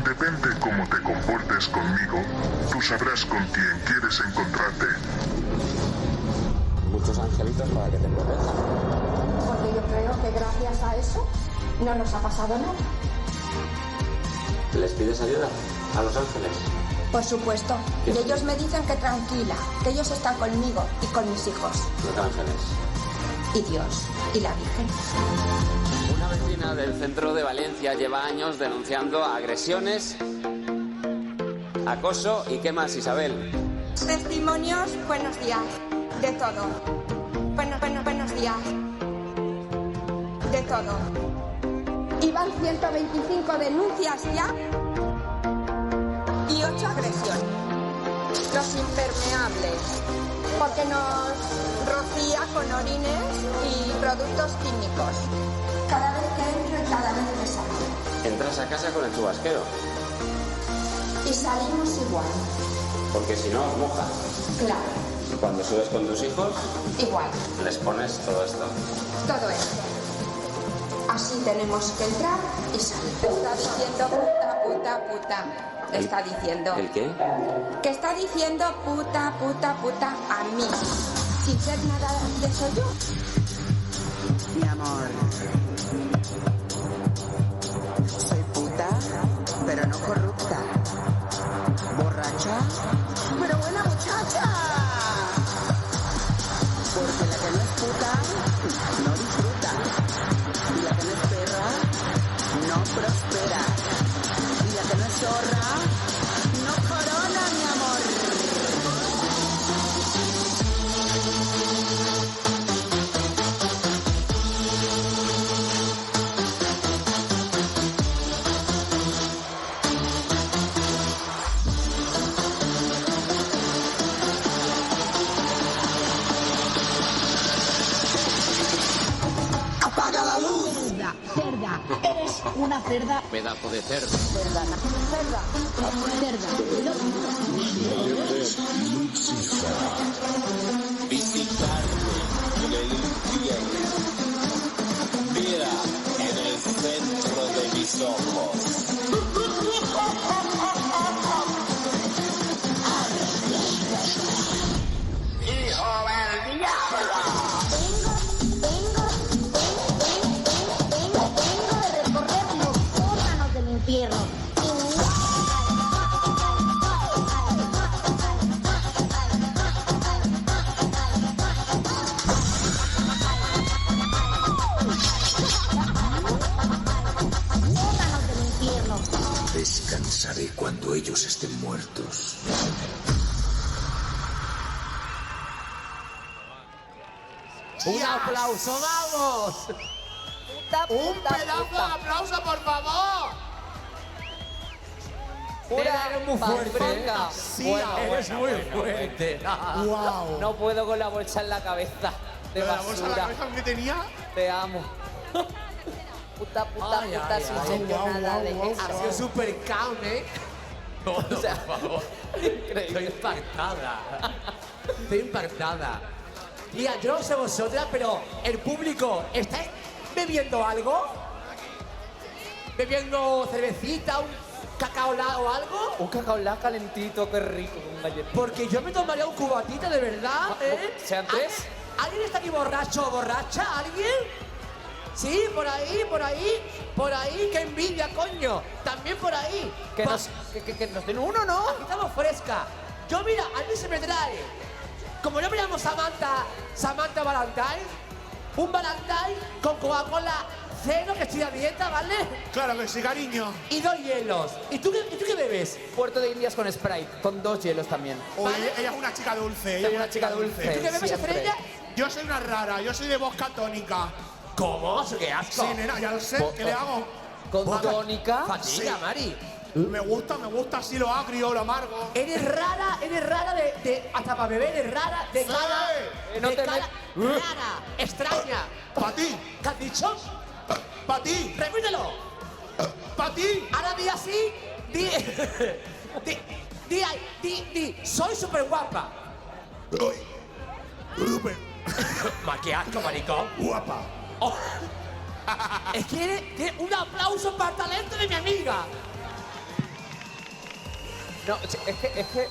Depende cómo te comportes conmigo, tú sabrás con quién quieres encontrarte. Muchos angelitos para que te protejan. Porque yo creo que gracias a eso no nos ha pasado nada. ¿Les pides ayuda a los ángeles? Por supuesto. Y ellos me dicen que tranquila, que ellos están conmigo y con mis hijos. Los ángeles. Y Dios y la Virgen. Una vecina del centro de Valencia lleva años denunciando agresiones, acoso y ¿qué más, Isabel? Testimonios, buenos días. De todo. Buenos días. De todo. Iban 125 denuncias ya y 8 agresiones. Los impermeables, porque nos rocía con orines y productos químicos. Cada vez que entro y cada vez que salgo. Entras a casa con el chubasquero, Y salimos igual. porque si no os mojas. Claro, Y cuando subes con tus hijos, igual. les pones todo esto. Todo esto. Así tenemos que entrar y salir. Está diciendo puta. Está diciendo. ¿El qué? Que está diciendo puta a mí. Sin ser nada de eso yo. Mi amor. Soy puta, pero no corrupta. Borracha, pero buena muchacha. Porque la que no es puta, no disfruta. Y la que no es perra, no prospera. Y la que no es zorra, no corona, mi amor. cerda. Eres una cerda. Pedazo de cerdo. Cerda. Cerda. Lucifer. Visitarme en el infierno. Mira en el centro de mis ojos. ¡Hijo del diablo! Vengo de recorrer los órganos del infierno. Órganos del infierno. Descansaré cuando ellos estén muertos. ¡Un aplauso, vamos! ¡Un pedazo de aplauso, por favor! Eres muy fuerte. Venga. Sí, Bueno, Eres bueno, muy bueno, fuerte. ¡Wow! No puedo con la bolsa en la cabeza de ¿La bolsa en la basura. cabeza que tenía? Te amo. Puta, Ay, ay, sin ay. ser yo Guau, nada de guau, eso. Ha sido súper calm, ¿eh? No, O sea, por favor. increíble. Estoy impactada. Estoy impactada. Tía, yo no sé vosotras, pero el público, ¿estáis bebiendo algo? ¿Bebiendo cervecita, un cacao o algo? Un cacao calentito, qué rico, con galletas. Porque yo me tomaría un cubatito de verdad, ¿eh? ¿Sean tres? ¿Alguien está aquí borracho o borracha? ¿Alguien? Sí, por ahí, qué envidia, coño. También por ahí. Que nos den uno, ¿no? Aquí estamos fresca. Yo, mira, a mí se me trae, como yo me llamo Samantha Valentine, un Valentine con Coca-Cola cero, que estoy a dieta, ¿vale? Claro que sí, cariño. Y 2 hielos. ¿Y tú qué bebes? Puerto de Indias con Sprite, con 2 hielos también. Oye, ella es una chica dulce. Ella Soy es una chica dulce. ¿Tú qué bebes, siempre. Estrella? Yo soy una rara, yo soy de vodka tónica. ¿Cómo? ¡Qué asco! Sí, nena, ya lo sé. ¿Qué le hago? Con tónica. Fatiga, Mari. Me gusta así lo agrio, lo amargo. Eres rara de hasta para beber, eres rara, de Sí. cara, No de te cara rara, extraña. Pa' ti, ¿Qué has dicho? pa' ti, Repítelo. pa' ti. Ahora di así, di, soy súper guapa. Súper Qué asco, maricón. guapa. Oh. Es que tiene un aplauso para el talento de mi amiga. No, es que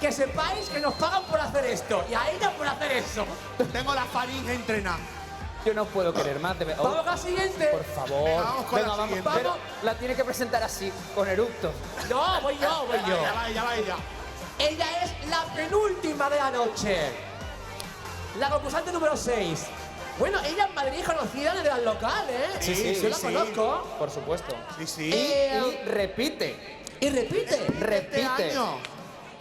Que sepáis que nos pagan por hacer esto y a ella por hacer eso. Tengo la faringe entrenada. yo no puedo querer más. Vamos con la siguiente. Por favor. Venga, vamos con la vamos. siguiente. Pero la tiene que presentar así, con eructo. No, voy yo. Ya va ella. Ella es la penúltima de la noche. La concursante número 6. Bueno, ella en Madrid es conocida desde el local, ¿eh? Sí, yo la conozco. Por supuesto. Sí. Y repite. Y repite. Repite. año.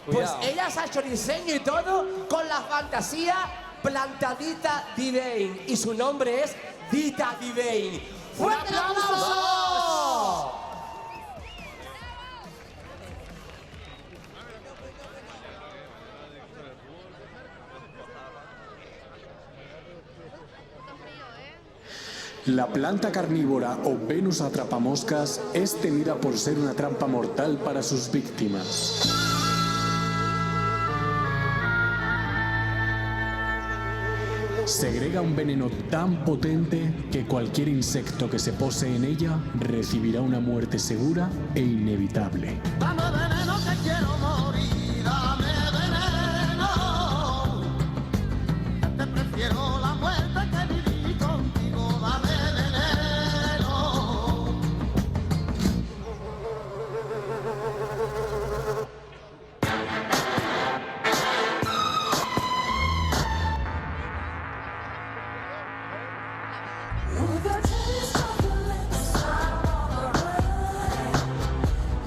Pues Cuidado. ella se ha hecho diseño y todo con la fantasía Plantadita Divine. Y su nombre es Dita Divine. ¡Fuerte el aplauso! La planta carnívora o Venus atrapamoscas es temida por ser una trampa mortal para sus víctimas. Segrega un veneno tan potente que cualquier insecto que se pose en ella recibirá una muerte segura e inevitable. Dame veneno que quiero morir, dame veneno. Te prefiero la muerte que vivir contigo, dame veneno.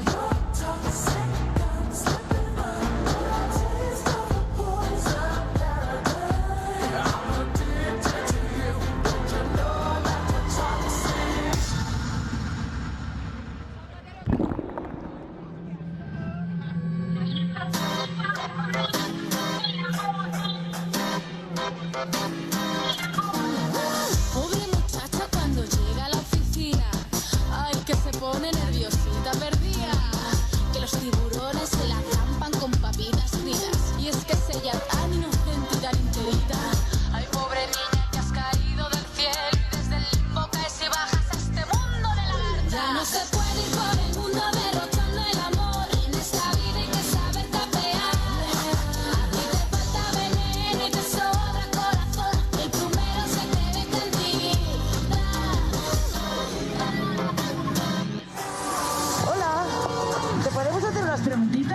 Your talk is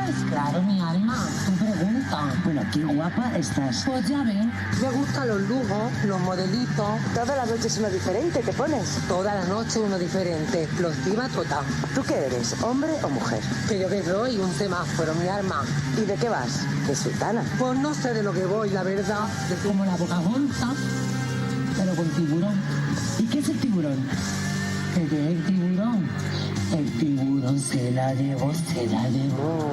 gustas? Claro, mi alma. Tú pregunta. Bueno, qué guapa estás. Pues ya ven. Me gustan los lujos, los modelitos. Todas las noches uno diferente, ¿te pones? Toda la noche uno diferente. Explosiva total. ¿Tú qué eres, hombre o mujer? Que yo que soy un semáforo, mi alma. ¿Y de qué vas? ¿De sultana? Pues no sé de lo que voy, la verdad. Como la Pocahontas, pero con tiburón. ¿Y qué es el tiburón? ¿Qué es el tiburón? El tiburón se la llevó, se la llevó.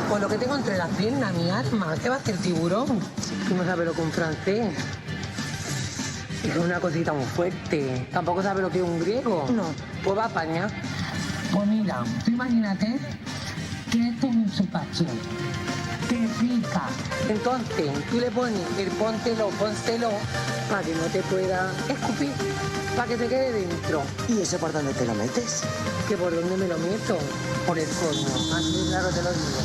Pues lo que tengo entre las piernas, mi alma. ¿Qué va a hacer el tiburón? Tú no sabes lo que es un francés. Es una cosita muy fuerte. ¿Tampoco sabes lo que es un griego? No. Pues va a España. Pues mira, tú imagínate que esto es un sopacho. Te rica. Entonces, tú le pones el pónselo para que no te pueda escupir, para que te quede dentro. ¿Y eso por dónde te lo metes? ¿Que por dónde me lo meto? Por el coño. Así claro te lo digo.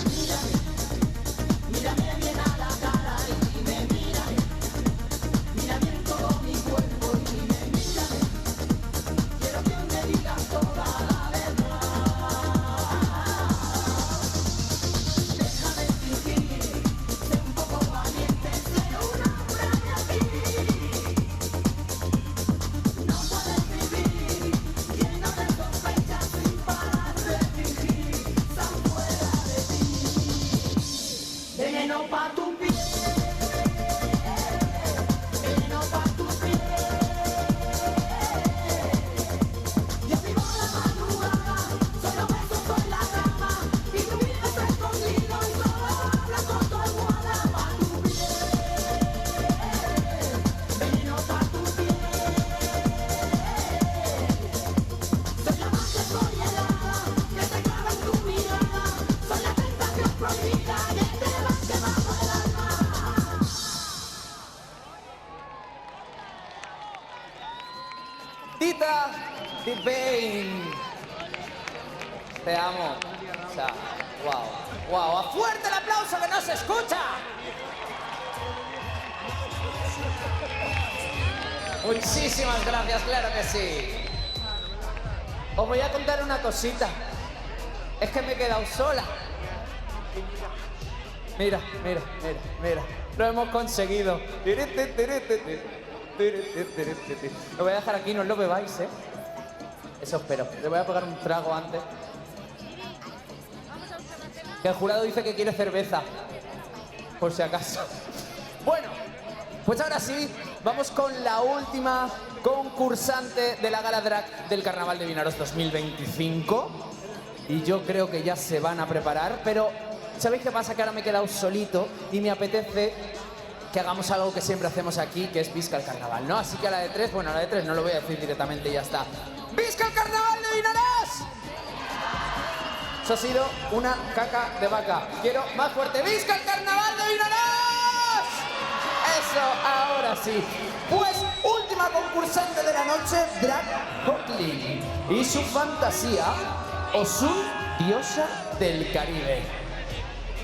Tita T-Pain. Te amo. O sea, wow. ¡A fuerte el aplauso que no se escucha! Muchísimas gracias, claro que sí. Os voy a contar una cosita. Es que me he quedado sola. Mira. Lo hemos conseguido. Lo voy a dejar aquí, no os lo bebáis, ¿eh? Eso espero. Le voy a pegar un trago antes. Que el jurado dice que quiere cerveza. Por si acaso. Bueno, pues ahora sí, vamos con la última concursante de la Gala Drag del Carnaval de Vinaros 2025. Y yo creo que ya se van a preparar, pero ¿sabéis qué pasa? Que ahora me he quedado solito y me apetece que hagamos algo que siempre hacemos aquí, que es Visca el Carnaval, ¿no? Así que a la de tres, bueno, a la de tres no lo voy a decir directamente y ya está. ¡Visca el Carnaval de Vinaros! Eso ha sido una caca de vaca. Quiero más fuerte. ¡Visca el Carnaval de Vinaros! Eso, ahora sí. Pues última concursante de la noche, Drag Hotley. Y su fantasía, Osun, diosa del Caribe.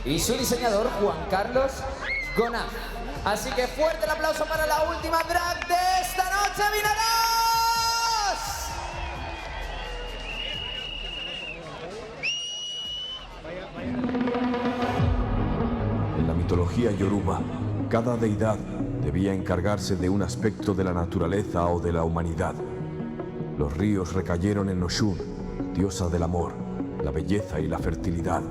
Y su diseñador, Juan Carlos Gonaz. Así que fuerte el aplauso para la última drag de esta noche, Vinaros. En la mitología yoruba, cada deidad debía encargarse de un aspecto de la naturaleza o de la humanidad. Los ríos recayeron en Oshun, diosa del amor, la belleza y la fertilidad.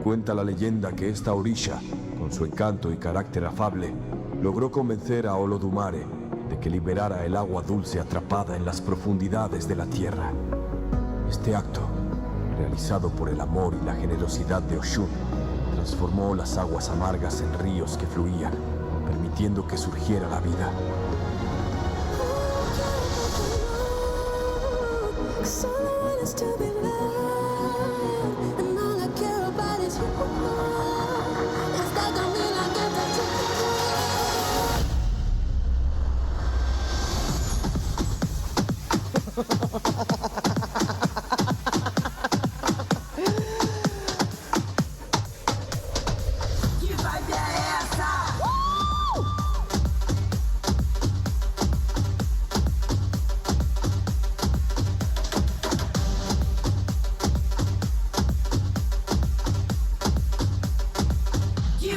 Cuenta la leyenda que esta orisha, con su encanto y carácter afable, logró convencer a Olodumare de que liberara el agua dulce atrapada en las profundidades de la tierra. Este acto, realizado por el amor y la generosidad de Oshun, transformó las aguas amargas en ríos que fluían, permitiendo que surgiera la vida.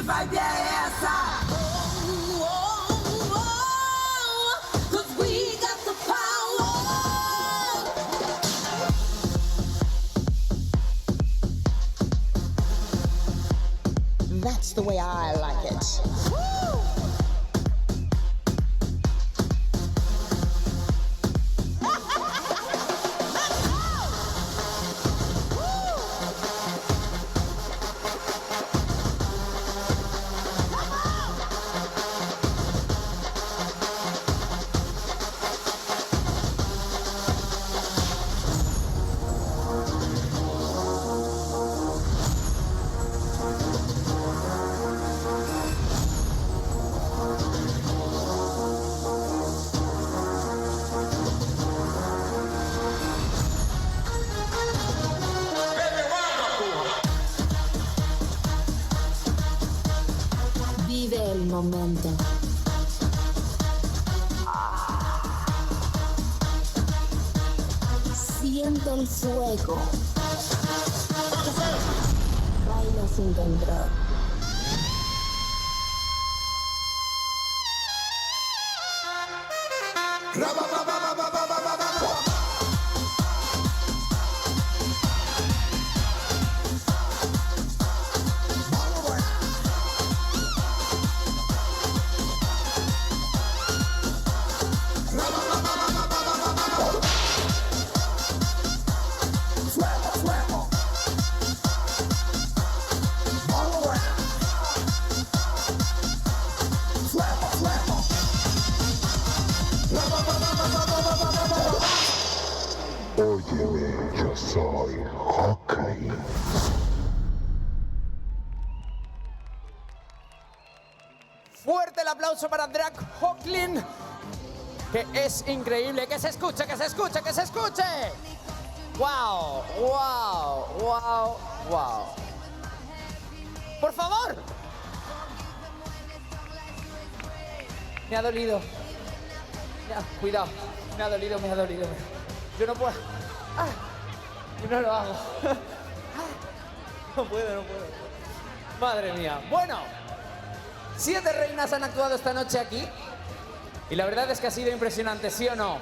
vai essa. Cause we got the power. That's the way I like it. Vive el momento. Siente el fuego. Baila sin control. Óyeme, yo soy Hawkeye. Fuerte el aplauso para Drake Hawklin, que es increíble. Que se escuche, que se escuche, que se escuche. ¡Wow! ¡Wow! ¡Wow! ¡Wow! ¡Por favor! Me ha dolido. Cuidado. Me ha dolido, me ha dolido. Yo no puedo. Yo no lo hago. No puedo, no puedo. Madre mía. Bueno, 7 reinas han actuado esta noche aquí. Y la verdad es que ha sido impresionante, ¿sí o no?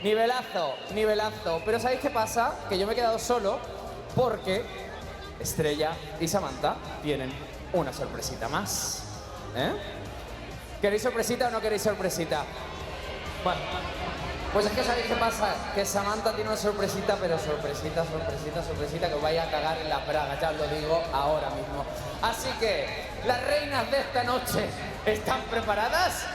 Nivelazo, nivelazo. Pero ¿sabéis qué pasa? Que yo me he quedado solo porque Estrella y Samantha tienen una sorpresita más. ¿Queréis sorpresita o no queréis sorpresita? Bueno, pues es que ¿sabéis qué pasa? Que Samantha tiene una sorpresita, pero sorpresita, sorpresita, sorpresita, que os vaya a cagar en las bragas, ya os lo digo ahora mismo. Así que, las reinas de esta noche, ¿están preparadas?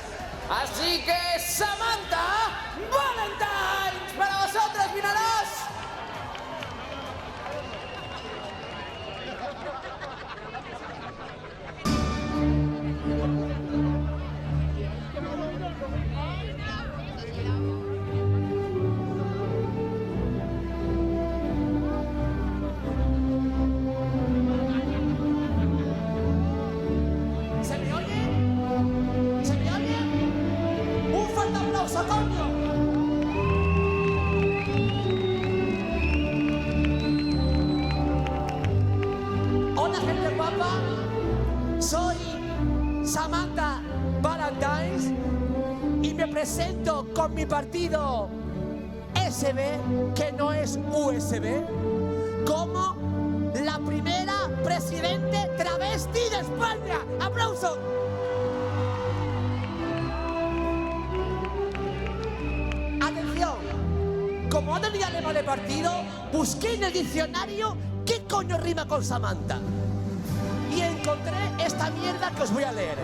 Así que, Samantha, Valentines, para vosotras, míralas. ¿Se me oye? ¿Se me oye? ¡Un fuerte aplauso, coño! Hola, gente guapa. Soy Samantha Valentines y me presento con mi partido SB, que no es USB, como la primera presidente travesti de España. ¡Aplauso! Atención, como no tenía lema de partido, busqué en el diccionario qué coño rima con Samantha. Y encontré esta mierda que os voy a leer.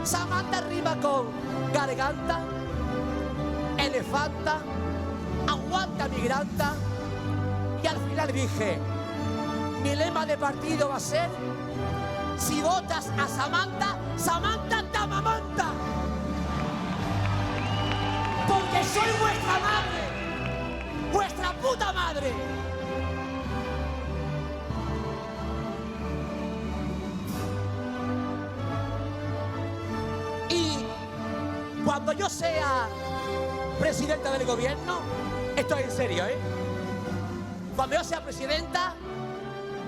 Samantha rima con garganta, elefanta, aguanta migranta. Y al final dije, mi lema de partido va a ser: si votas a Samantha, Samantha te amamanta. Porque soy vuestra madre, vuestra puta madre. Y cuando yo sea presidenta del gobierno, estoy en serio, Cuando yo sea presidenta,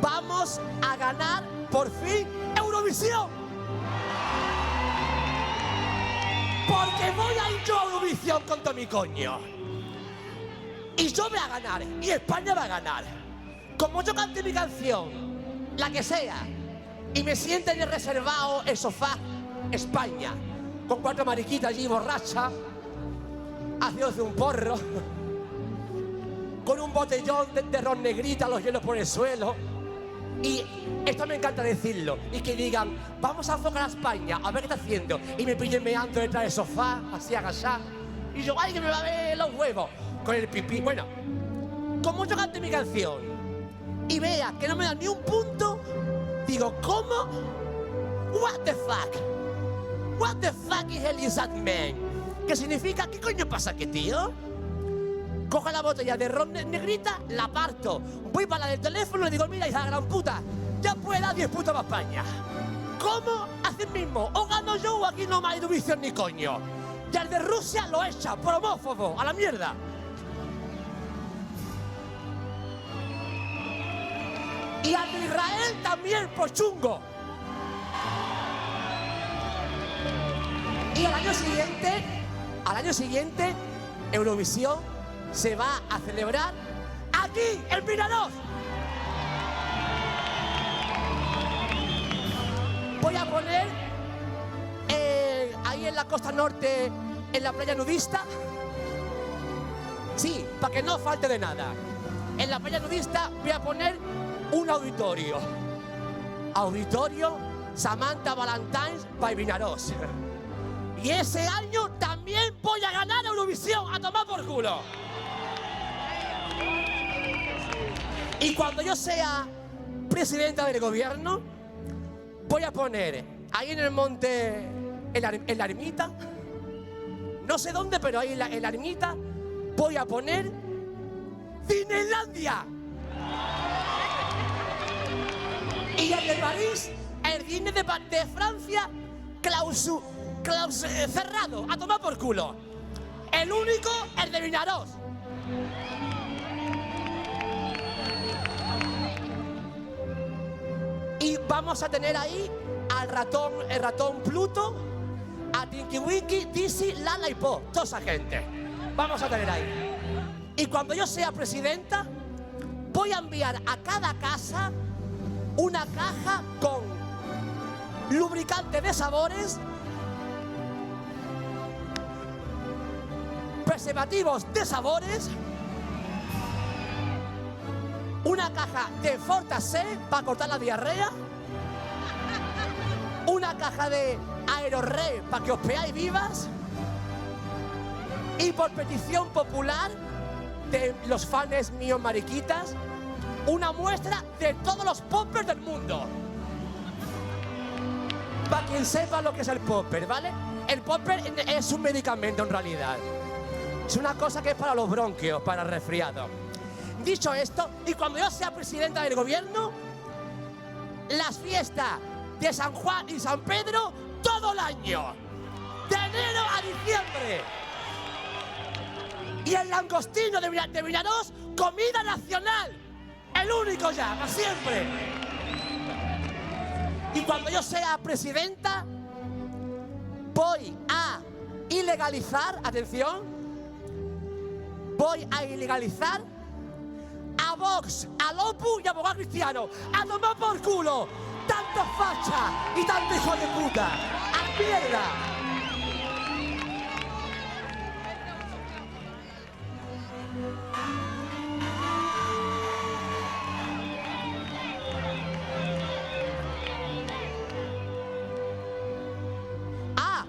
vamos a ganar por fin Eurovisión. Eurovisión. Porque voy a ir yo a Eurovisión con todo mi coño. Y yo voy a ganar, y España va a ganar. Como yo cante mi canción, la que sea, y me siente en el reservado, el sofá, España, con 4 mariquitas allí borrachas, haciéndose un porro, con un botellón de ron negrita, los hielos por el suelo. Y esto me encanta decirlo, y que digan, vamos a enfocar a España, a ver qué está haciendo, y me pillen meando detrás del sofá, así agachado, y yo, ay, que me va a ver los huevos, con el pipí. Bueno, como yo cante mi canción, y vea que no me dan ni un punto, digo, ¿cómo? What the fuck? What the fuck is hell is that man? ¿Qué significa? ¿Qué coño pasa aquí, tío? Cojo la botella de ron negrita, la parto, voy para la del teléfono y le digo, mira, hija de gran puta, ya puede dar 10 puntos para España. ¿Cómo? Así mismo, o gano yo o aquí no más Eurovisión ni coño. Y al de Rusia lo echa, por homófobo, a la mierda. Y al de Israel también, por chungo. Y al año siguiente, Eurovisión se va a celebrar aquí, en Vinaroz. Voy a poner ahí en la costa norte, en la playa nudista. Sí, para que no falte de nada. En la playa nudista voy a poner un auditorio. Auditorio Samantha Valentines by Vinaroz. Y ese año también voy a ganar Eurovisión, a tomar por culo. Y cuando yo sea presidenta del gobierno, voy a poner ahí en el monte, en la ermita, no sé dónde, pero ahí en la ermita, voy a poner Disneylandia. Y el de París, el Disney de Francia, cerrado, a tomar por culo. El único, el de Vinaroz. Y vamos a tener ahí al el ratón Pluto, a Tinky Winky, Dizzy, Lala y Po, toda esa gente. Vamos a tener ahí. Y cuando yo sea presidenta, voy a enviar a cada casa una caja con lubricante de sabores, preservativos de sabores, una caja de Fortasé para cortar la diarrea, una caja de Aerorre para que os peáis vivas, y por petición popular de los fans míos mariquitas, una muestra de todos los poppers del mundo. Para quien sepa lo que es el popper, ¿vale? El popper es un medicamento en realidad. Es una cosa que es para los bronquios, para el resfriado. Dicho esto, y cuando yo sea presidenta del gobierno, las fiestas de San Juan y San Pedro todo el año, de enero a diciembre. Y el langostino de Vinaroz, comida nacional, el único ya, para siempre. Y cuando yo sea presidenta, voy a ilegalizar, atención, voy a ilegalizar a Vox, al Opus y a Abogado Cristiano. ¡A tomar por culo! ¡Tanto facha y tanto hijo de puta! ¡A la mierda! Ah,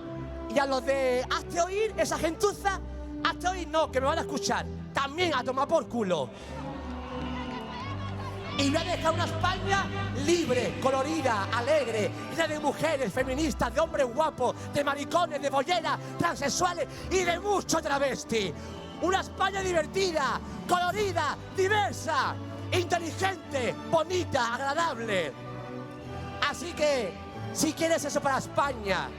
y a los de hazte oír, esa gentuza, hazte oír no, que me van a escuchar. También a tomar por culo. Y voy a dejar una España libre, colorida, alegre, llena de mujeres, feministas, de hombres guapos, de maricones, de bolleras, transexuales y de mucho travesti. Una España divertida, colorida, diversa, inteligente, bonita, agradable. Así que, si quieres eso para España,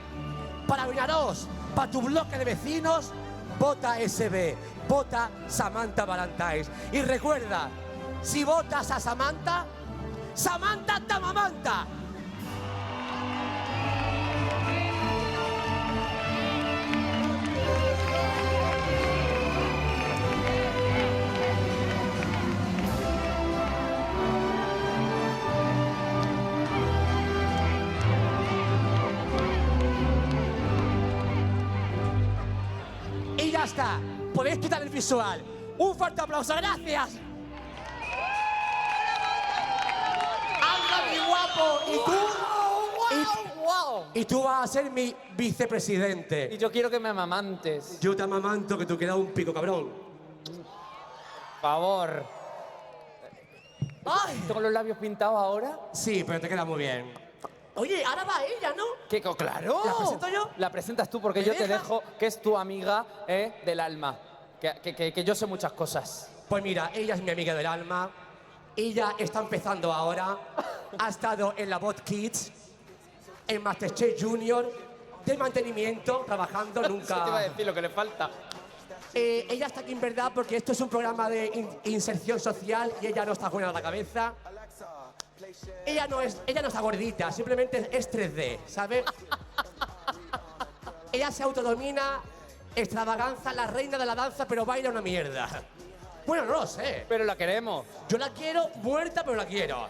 para Vinaroz, para tu bloque de vecinos, vota SB, vota Samantha Valentines. Y recuerda, si votas a Samantha, Samantha te amamanta. está. Podéis quitar el visual. Un fuerte aplauso, gracias. ¡Anda, mi guapo! ¿Y tú? Y tú vas a ser mi vicepresidente. Y yo quiero que me amamantes. Yo te amamanto, que tú quedas un pico, cabrón. Por favor. ¡Ay! ¿Tengo los labios pintados ahora? Sí, pero te queda muy bien. Oye, ahora va ella, ¿no? ¿Qué? ¡Claro! ¿La presento yo? La presentas tú porque yo te dejo que es tu amiga del alma. Que yo sé muchas cosas. Pues mira, ella es mi amiga del alma. Ella está empezando ahora. Ha estado en la Bot Kids, en Masterchef Junior, de mantenimiento, trabajando, nunca... Eso te iba a decir lo que le falta. Ella está aquí en verdad porque esto es un programa de inserción social y ella no está buena de la cabeza. Ella no está gordita, simplemente es 3D, ¿sabes? Ella se autodomina, extravaganza, la reina de la danza, pero baila una mierda. Bueno, no lo sé. Pero la queremos. Yo la quiero muerta, pero la quiero.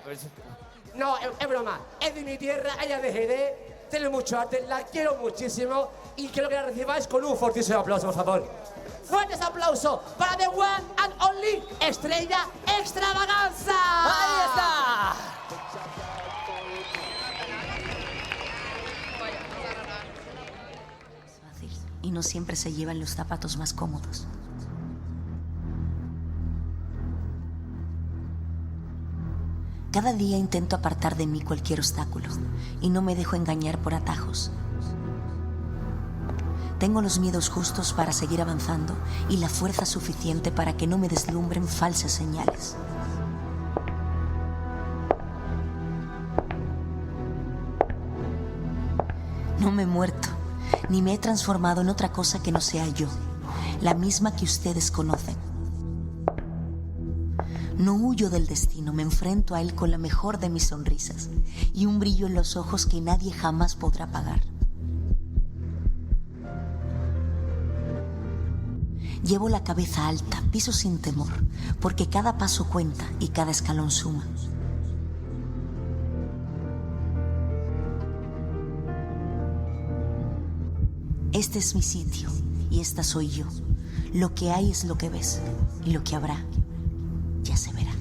No, es broma. Es de mi tierra, ella es de GD, tiene mucho arte, la quiero muchísimo y quiero que la recibáis con un fortísimo aplauso, por favor. Fuertes aplausos para The One and Only Estrella Extravaganza. ¡Ahí está! Fácil. Y no siempre se llevan los zapatos más cómodos. Cada día intento apartar de mí cualquier obstáculo y no me dejo engañar por atajos. Tengo los miedos justos para seguir avanzando y la fuerza suficiente para que no me deslumbren falsas señales. No me he muerto, ni me he transformado en otra cosa que no sea yo, la misma que ustedes conocen. No huyo del destino, me enfrento a él con la mejor de mis sonrisas y un brillo en los ojos que nadie jamás podrá apagar. Llevo la cabeza alta, piso sin temor, porque cada paso cuenta y cada escalón suma. Este es mi sitio y esta soy yo. Lo que hay es lo que ves y lo que habrá ya se verá.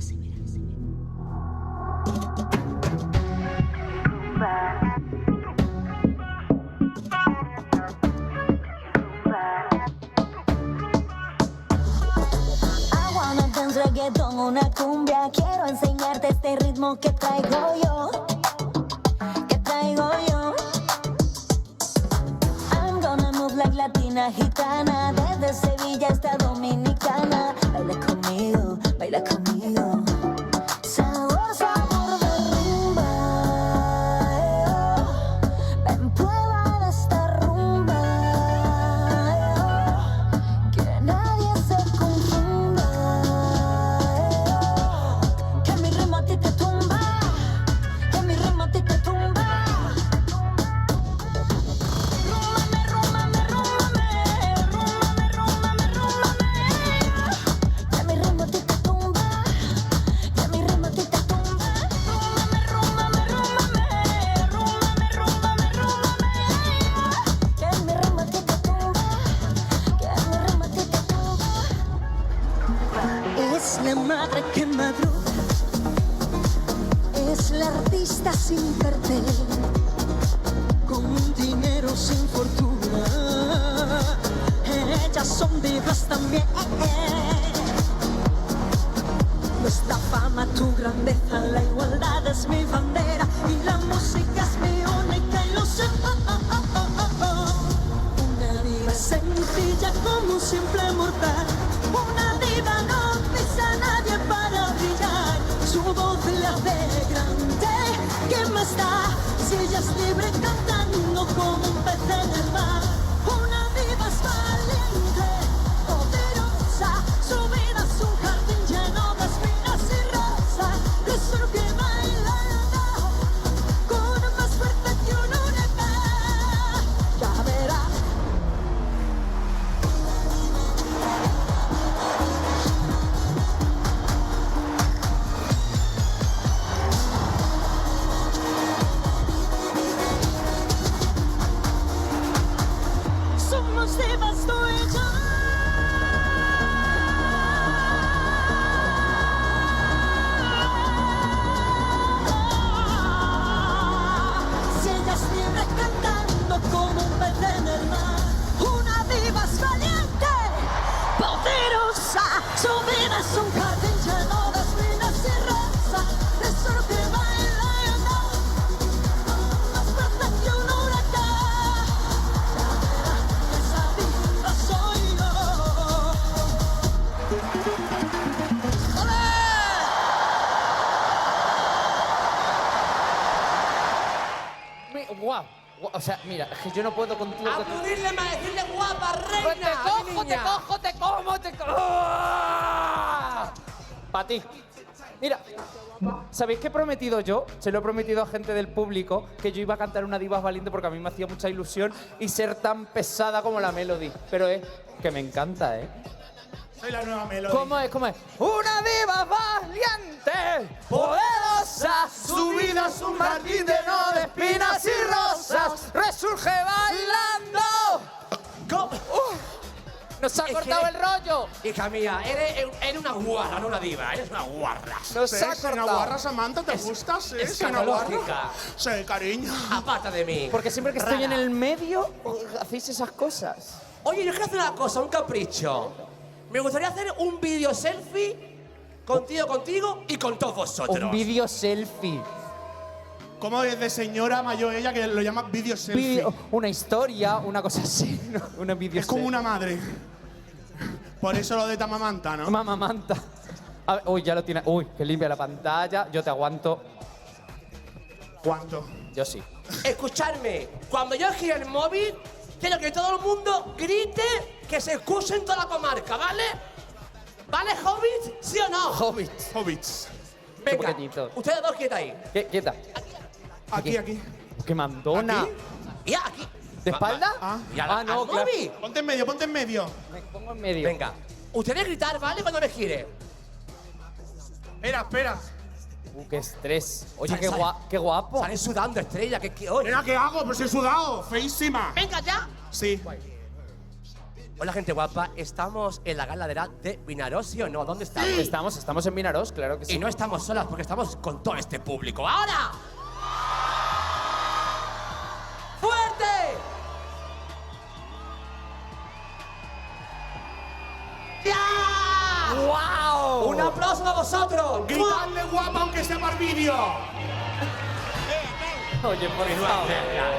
Reggaetón, una cumbia, quiero enseñarte este ritmo que traigo yo, I'm gonna move like latina gitana, desde Sevilla hasta Dominicana. Baila conmigo, baila conmigo. Sabor, sabor de rumba, ven, prueba de esta rumba, que nadie se confunda. Es la madre que madruga, es la artista sin cartel, con dinero sin fortuna. Ellas son divas también. Nuestra fama, tu grandeza, la igualdad es mi bandera y la música es mi única ilusión. Una diva sencilla como un simple mortal. Una diva no pisa a nadie para brillar. Su voz la hace grande. ¿Qué más da si ella es libre cantando como un pez en el mar? Una diva es valiente, poderosa. Su vida es un jardín lleno de espinas y rosas. Es solo que bailando con más fuerza que un huracán. Ya verás. Guau. O sea, mira, es que yo no puedo contigo. Aplaudirle más, decirle guapa, reina. Pues te cojo, te cojo, te como, te cojo. Para ti. Mira, ¿sabéis qué he prometido yo? Se lo he prometido a gente del público que yo iba a cantar una Divas Valiente porque a mí me hacía mucha ilusión y ser tan pesada como la Melody. Pero es que me encanta, ¿eh? Soy la nueva Melody. ¿Cómo es? ¿Cómo es? Una diva valiente, poderosa, su vida es un jardín lleno de espinas y rosas, resurge bailando. Nos ha cortado el rollo. Hija mía, eres una guarra, no una diva, eres una guarra. Nos ha ¿Es una cortado. guarra, Samantha? ¿Te gusta? Sí, es una guarra. psicológica. Sí, cariño. Aparte de mí. Porque siempre que estoy Rara. en el medio, hacéis esas cosas. Oye, yo quiero hacer una cosa, un capricho. Me gustaría hacer un vídeo selfie contigo y con todos vosotros. Un vídeo selfie. ¿Cómo es de señora mayor ella que lo llama vídeo selfie? Una historia, una cosa así, ¿no? Una vídeo Es como selfie. una madre. Por eso lo de Tamamanta, ¿no? Mamamanta. A ver, uy, ya lo tiene. Uy, que limpia la pantalla. Yo te aguanto. ¿Cuánto? Yo sí. Escuchadme, cuando yo gire el móvil, quiero que todo el mundo grite que se escuche en toda la comarca, ¿vale? ¿Vale, Hobbits? ¿Sí o no? Hobbits. Hobbits. Venga, pequeñito. ustedes dos quietos ahí. Quieta. Aquí. ¡Qué mandona! ¿Aquí? Y aquí. ¿De espalda? Y al no, claro. móvil. Ponte en medio, ponte en medio. Me pongo en medio. Venga, ustedes gritar, ¿vale? Cuando me gire. Espera. Qué estrés. Oye, Sale, qué, sale. qué guapo. Salen sudando, Estrella, que oye. Mira, ¿qué hago? Pues he sudado. Feísima. Venga ya. Sí. Hola, gente guapa. Estamos en la galadera de Vinaros, ¿sí o no? ¿Dónde estamos? Estamos en Vinaros, claro que sí. Y no estamos solas porque estamos con todo este público. ¡Ahora! ¡Fuerte! ¡Ya! ¡Wow! ¡Un aplauso a vosotros! Gritadle guapa aunque sea para vídeo. Oye, por favor.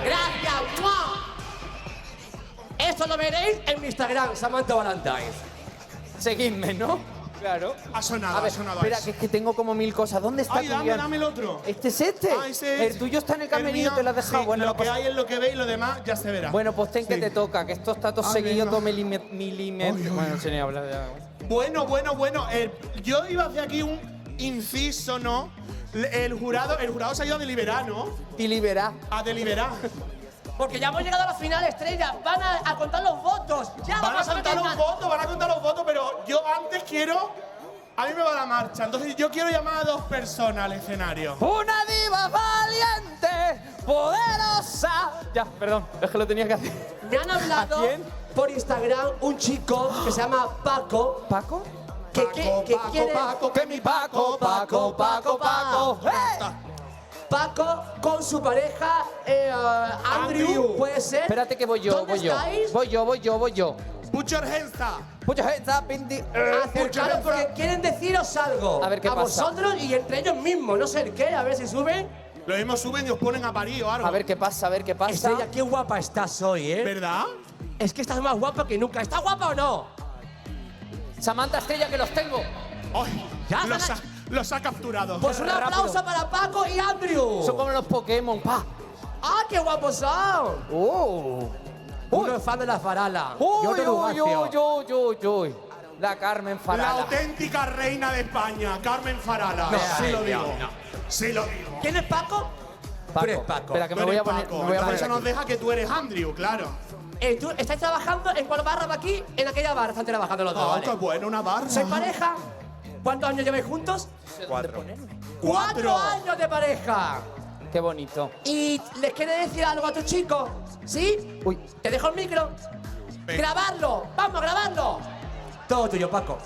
¡Gracias! ¡Mua! Esto lo veréis en mi Instagram, Samantha Valentine. Seguidme, ¿no? Claro. Ha sonado, A ver, ha sonado. espera, que es que tengo como 1000 cosas. ¿Dónde está Ay, tu dame, guión? dame el otro. ¿Este es este? Ah, ese es. El tuyo está en el camerino, mío, te lo has dejado. sí, Bueno, lo que pues- hay es lo que veis, lo demás ya se verá. Bueno, pues ten que Sí. te toca, que esto está todo Ay, seguido, venga. todo milímetro. Bueno, no sé ni hablar ya. Bueno. Yo iba a hacer aquí un inciso, ¿no? El jurado se ha ido a deliberar, ¿no? Deliberar. A deliberar. Porque ya hemos llegado a la final, Estrella. Van a contar los votos. Ya Van a vamos a ver contar quién los gana. votos, van a contar los votos, pero yo antes quiero. A mí me va la marcha, entonces yo quiero llamar a 2 personas al escenario. Una diva valiente, poderosa. Ya, perdón, es que lo tenía que hacer. Me han hablado ¿A quién? por Instagram un chico que se llama Paco. ¿Paco? Que quiere. Que mi Paco. Paco con su pareja Andrew, ¿puede ser? Espérate que voy yo, ¿Dónde voy yo. estáis? Voy yo. Put your hands up. Put your hands up in the Acercaros porque quieren deciros algo. A ver qué pasa. vosotros y entre ellos mismos, no sé el qué, a ver si suben. Lo mismo suben y os ponen a parir o algo. A ver qué pasa, Estrella, qué guapa estás hoy, ¿eh? ¿Verdad? Es que estás más guapa que nunca. ¿Estás guapa o no? Samantha, Estrella, que los tengo. ¡Ay! Ya, Los ha capturado. Pues un aplauso para Paco y Andrew. Son como los Pokémon, pa. ¡Ah, qué guapos son! Uno es fan de la Farala. y otro de Ugacio. La Carmen La Farala. auténtica reina de España, Carmen Farala. No, sí lo no, digo. no. Sí lo digo. ¿Quién es Paco? Tú eres Paco. Espera, que Tú me voy eres a poner. Paco. Me voy a Entonces poner eso nos aquí. deja que tú eres Andrew, claro. ¿Tú estáis trabajando en cuál barra va aquí? En aquella barra están trabajando los dos, Oh, ¿vale? qué bueno, una barra. ¿Soy pareja? ¿Cuántos años lleváis juntos? 4. 4 años de pareja. Qué bonito. ¿Y les quiere decir algo a tu chico? ¿Sí? Uy. ¿Te dejo el micro? Venga. ¡Grabarlo! ¡Vamos, grabarlo! Todo tuyo, Paco.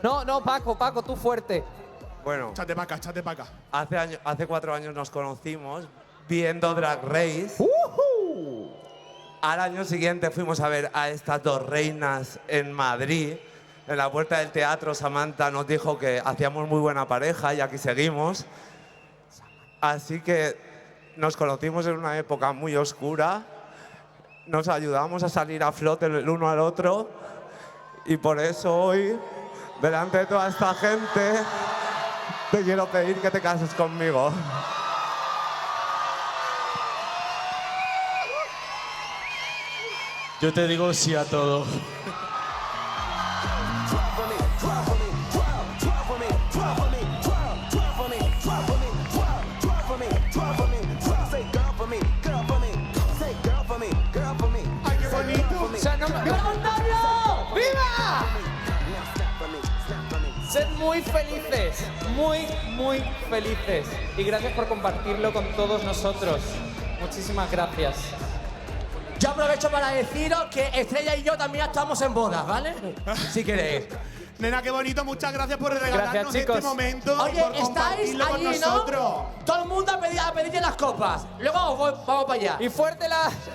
No, Paco, tú fuerte. Bueno, Échate para acá. hace 4 años nos conocimos viendo Drag Race. Al año siguiente fuimos a ver a estas 2 reinas en Madrid. En la puerta del teatro, Samantha nos dijo que hacíamos muy buena pareja y aquí seguimos. Así que nos conocimos en una época muy oscura. Nos ayudamos a salir a flote el uno al otro. Y por eso hoy, delante de toda esta gente, te quiero pedir que te cases conmigo. Yo te digo sí a todo. ¡Ay, qué bonito! O sea, ¡Viva! Sed muy felices, muy felices. Y gracias por compartirlo con todos nosotros. Muchísimas gracias. Yo aprovecho para deciros que Estrella y yo también estamos en bodas, ¿vale? Si queréis. Nena, qué bonito. Muchas gracias por regalarnos Gracias, chicos. este momento. Oye, por estáis compartirlo con allí, nosotros. ¿no? Todo el mundo a pedirle las copas. Luego vamos para allá. Y fuerte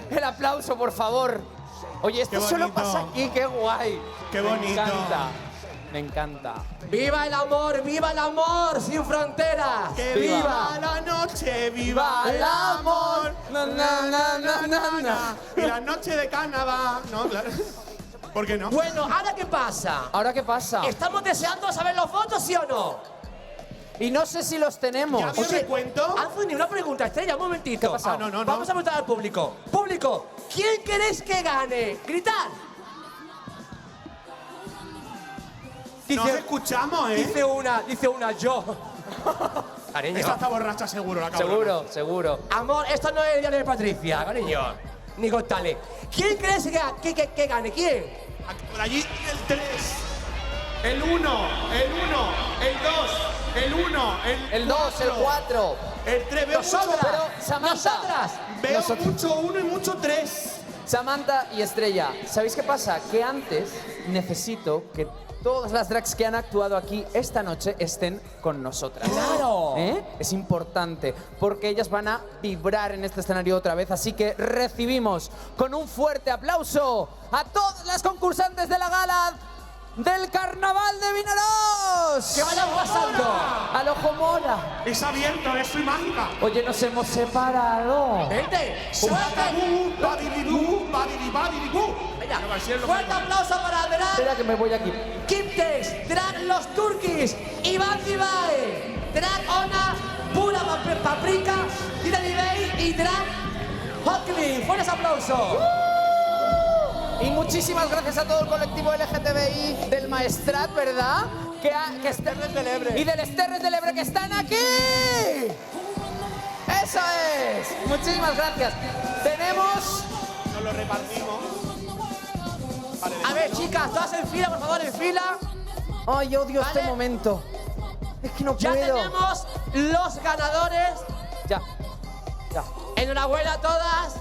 el aplauso, por favor. Oye, esto Qué solo bonito. pasa aquí, qué guay. Qué Me bonito. encanta. Me encanta. ¡Viva el amor sin fronteras! ¡Que Viva. viva la noche! ¡Viva el amor! Na, na, na, na, na, na. Y la noche de carnaval. No, claro. ¿Por qué no? Bueno, ¿ahora qué pasa? ¿Ahora qué pasa? ¿Estamos deseando saber los votos, sí o no? Y no sé si los tenemos. ¿Ya me recuento? Anthony, una pregunta, Estrella, un momentito. ¿Qué ha pasado? No. Vamos a preguntar al público. Público, ¿quién queréis que gane? ¡Gritad! Nos escuchamos, ¿eh? Dice una, yo. Cariño. Esta está borracha seguro, la cabrona. Seguro. Amor, esto no es el diario de Patricia, cariño. Ni contale. ¿Quién crees que gane? ¿Quién? Por allí el 3, el 1, el 1, el 2, el 1, El 2, el 4. el 3. Veo Nosotras. mucho, Pero, Samantha. Nosotras. veo Nosotros. mucho 1 y mucho 3. Samantha y Estrella, ¿sabéis qué pasa? Que antes necesito que todas las drags que han actuado aquí esta noche estén con nosotras. ¡Claro! ¿Eh? Es importante, porque ellas van a vibrar en este escenario otra vez. Así que recibimos con un fuerte aplauso a todas las concursantes de la gala del Carnaval de Vinaroz. ¡Que vayan pasando! Al ojo mora. Es abierto, soy mágica. Oye, nos hemos separado. ¡Vente! Badibú, badibidú, badibibadibú. Venga, fuerte aplauso para Drag Espera que me voy aquí. Kimtex, Drag Los Turquis, Iván Divae, Drag Ona, Pura Paprika, Tita Divey y Drag Hockley. ¡Fuertes aplausos! Y muchísimas gracias a todo el colectivo LGTBI del Maestrat, ¿verdad? Que del Ebre. Y del Esterres del Ebre que están aquí. ¡Eso es! Muchísimas gracias. Tenemos... Nos lo repartimos. Vale, A ver, chicas, todas en fila, por favor, en fila. ¡Ay, odio Vale. este momento! Es que no Ya puedo. tenemos los ganadores. Ya. Enhorabuena a todas.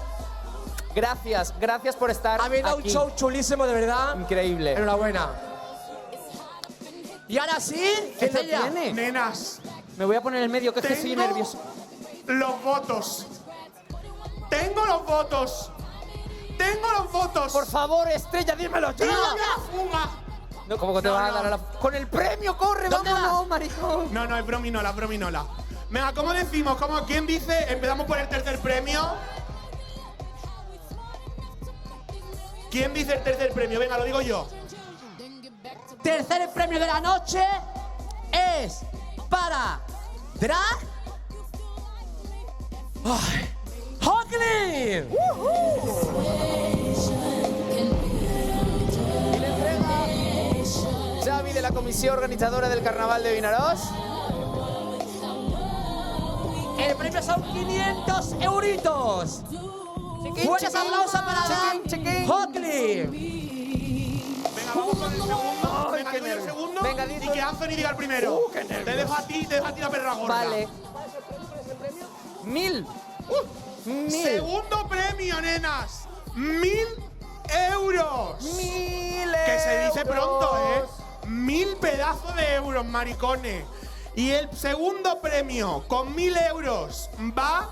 Gracias por estar Habéis dado un aquí. show chulísimo, de verdad. Increíble. Enhorabuena. Y ahora sí, ¿Quién lo Estrella. tiene? Nenas, Me voy a poner en el medio, que es que estoy tengo nervioso. los votos. Tengo los votos. Tengo los votos. Por favor, Estrella, dímelo ya. ¡Tira la fuma! No, ¿cómo que te No, vas a no. dar a la... Con el premio, corre, ¿Dónde vámonos, vas? maricón. No, es brominola, brominola. Venga, ¿cómo decimos? ¿Quién dice? Empezamos por el tercer premio. ¿Quién dice el tercer premio? Venga, lo digo yo. Tercer premio de la noche es para Drag Hockley. Y le entrega Xavi de la comisión organizadora del Carnaval de Vinaroz. El premio son 500 euritos. Fuertes aplausos para Drag Hockley. Venga, vamos con el segundo. Venga, qué digo yo el nervio. segundo. Venga, y dito. que Anthony diga el primero. Qué nervios. Te dejo a ti la perra gorda. Vale. 1000. 1000. Segundo premio, nenas. 1000 euros. 1000 Que se dice euros. pronto, ¿eh? 1000 pedazos de euros, maricones. Y el segundo premio, con 1000 euros, va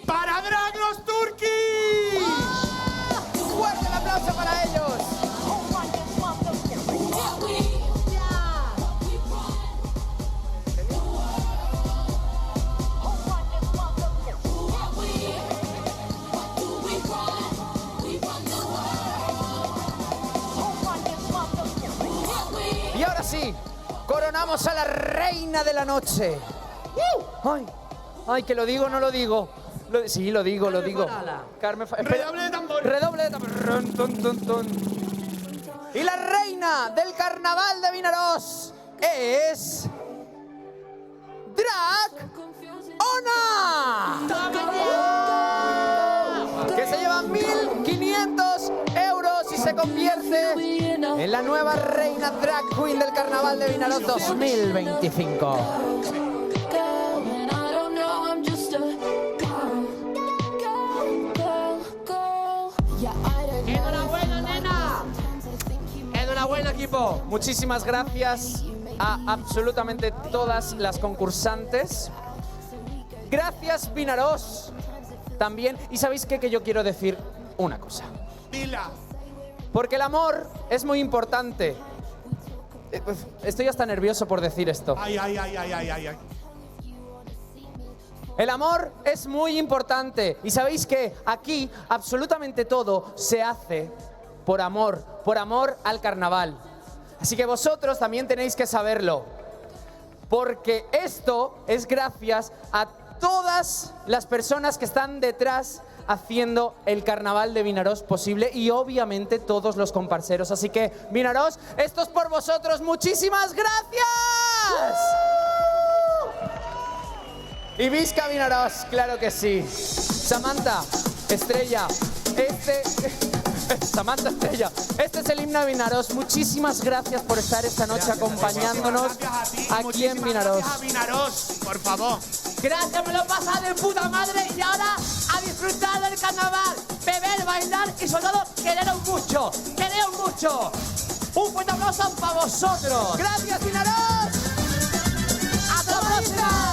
para Drag Los Turquis. ¡Fuerte el aplauso para ellos! Y ahora sí, coronamos a la reina de la noche. ¡Ay! ¡Ay, que lo digo, no lo digo! Sí, lo digo. Carmen Redoble de tambor. Redoble de tambor. Run, tun, tun, tun. Y la reina del carnaval de Vinaròs es... Drac Ona. Que se lleva 1.500 euros y se convierte en la nueva reina drag queen del carnaval de Vinaròs 2025. ¡Enhorabuena, nena! ¡Enhorabuena, equipo! Muchísimas gracias a absolutamente todas las concursantes. Gracias, Vinaròs. También. Y ¿sabéis qué? Que yo quiero decir una cosa. Dila. Porque el amor es muy importante. Estoy hasta nervioso por decir esto. Ay. El amor es muy importante. Y ¿sabéis qué? Aquí absolutamente todo se hace por amor al carnaval. Así que vosotros también tenéis que saberlo. Porque esto es gracias a todas las personas que están detrás haciendo el carnaval de Vinaròs posible y obviamente todos los comparseros. Así que, Vinaròs, esto es por vosotros. ¡Muchísimas gracias! Y visca Vinaròs, claro que sí. Samantha, Estrella, Samantha Estrella, este es el himno de Vinaròs. Muchísimas gracias por estar esta noche acompañándonos aquí en Vinaròs. Gracias a Vinaròs, por favor. Gracias, me lo he pasado de puta madre y ahora a disfrutar del carnaval, beber, bailar y sobre todo quereros mucho, Un fuerte aplauso para vosotros. Gracias, Vinaròs. ¡Hasta la próxima!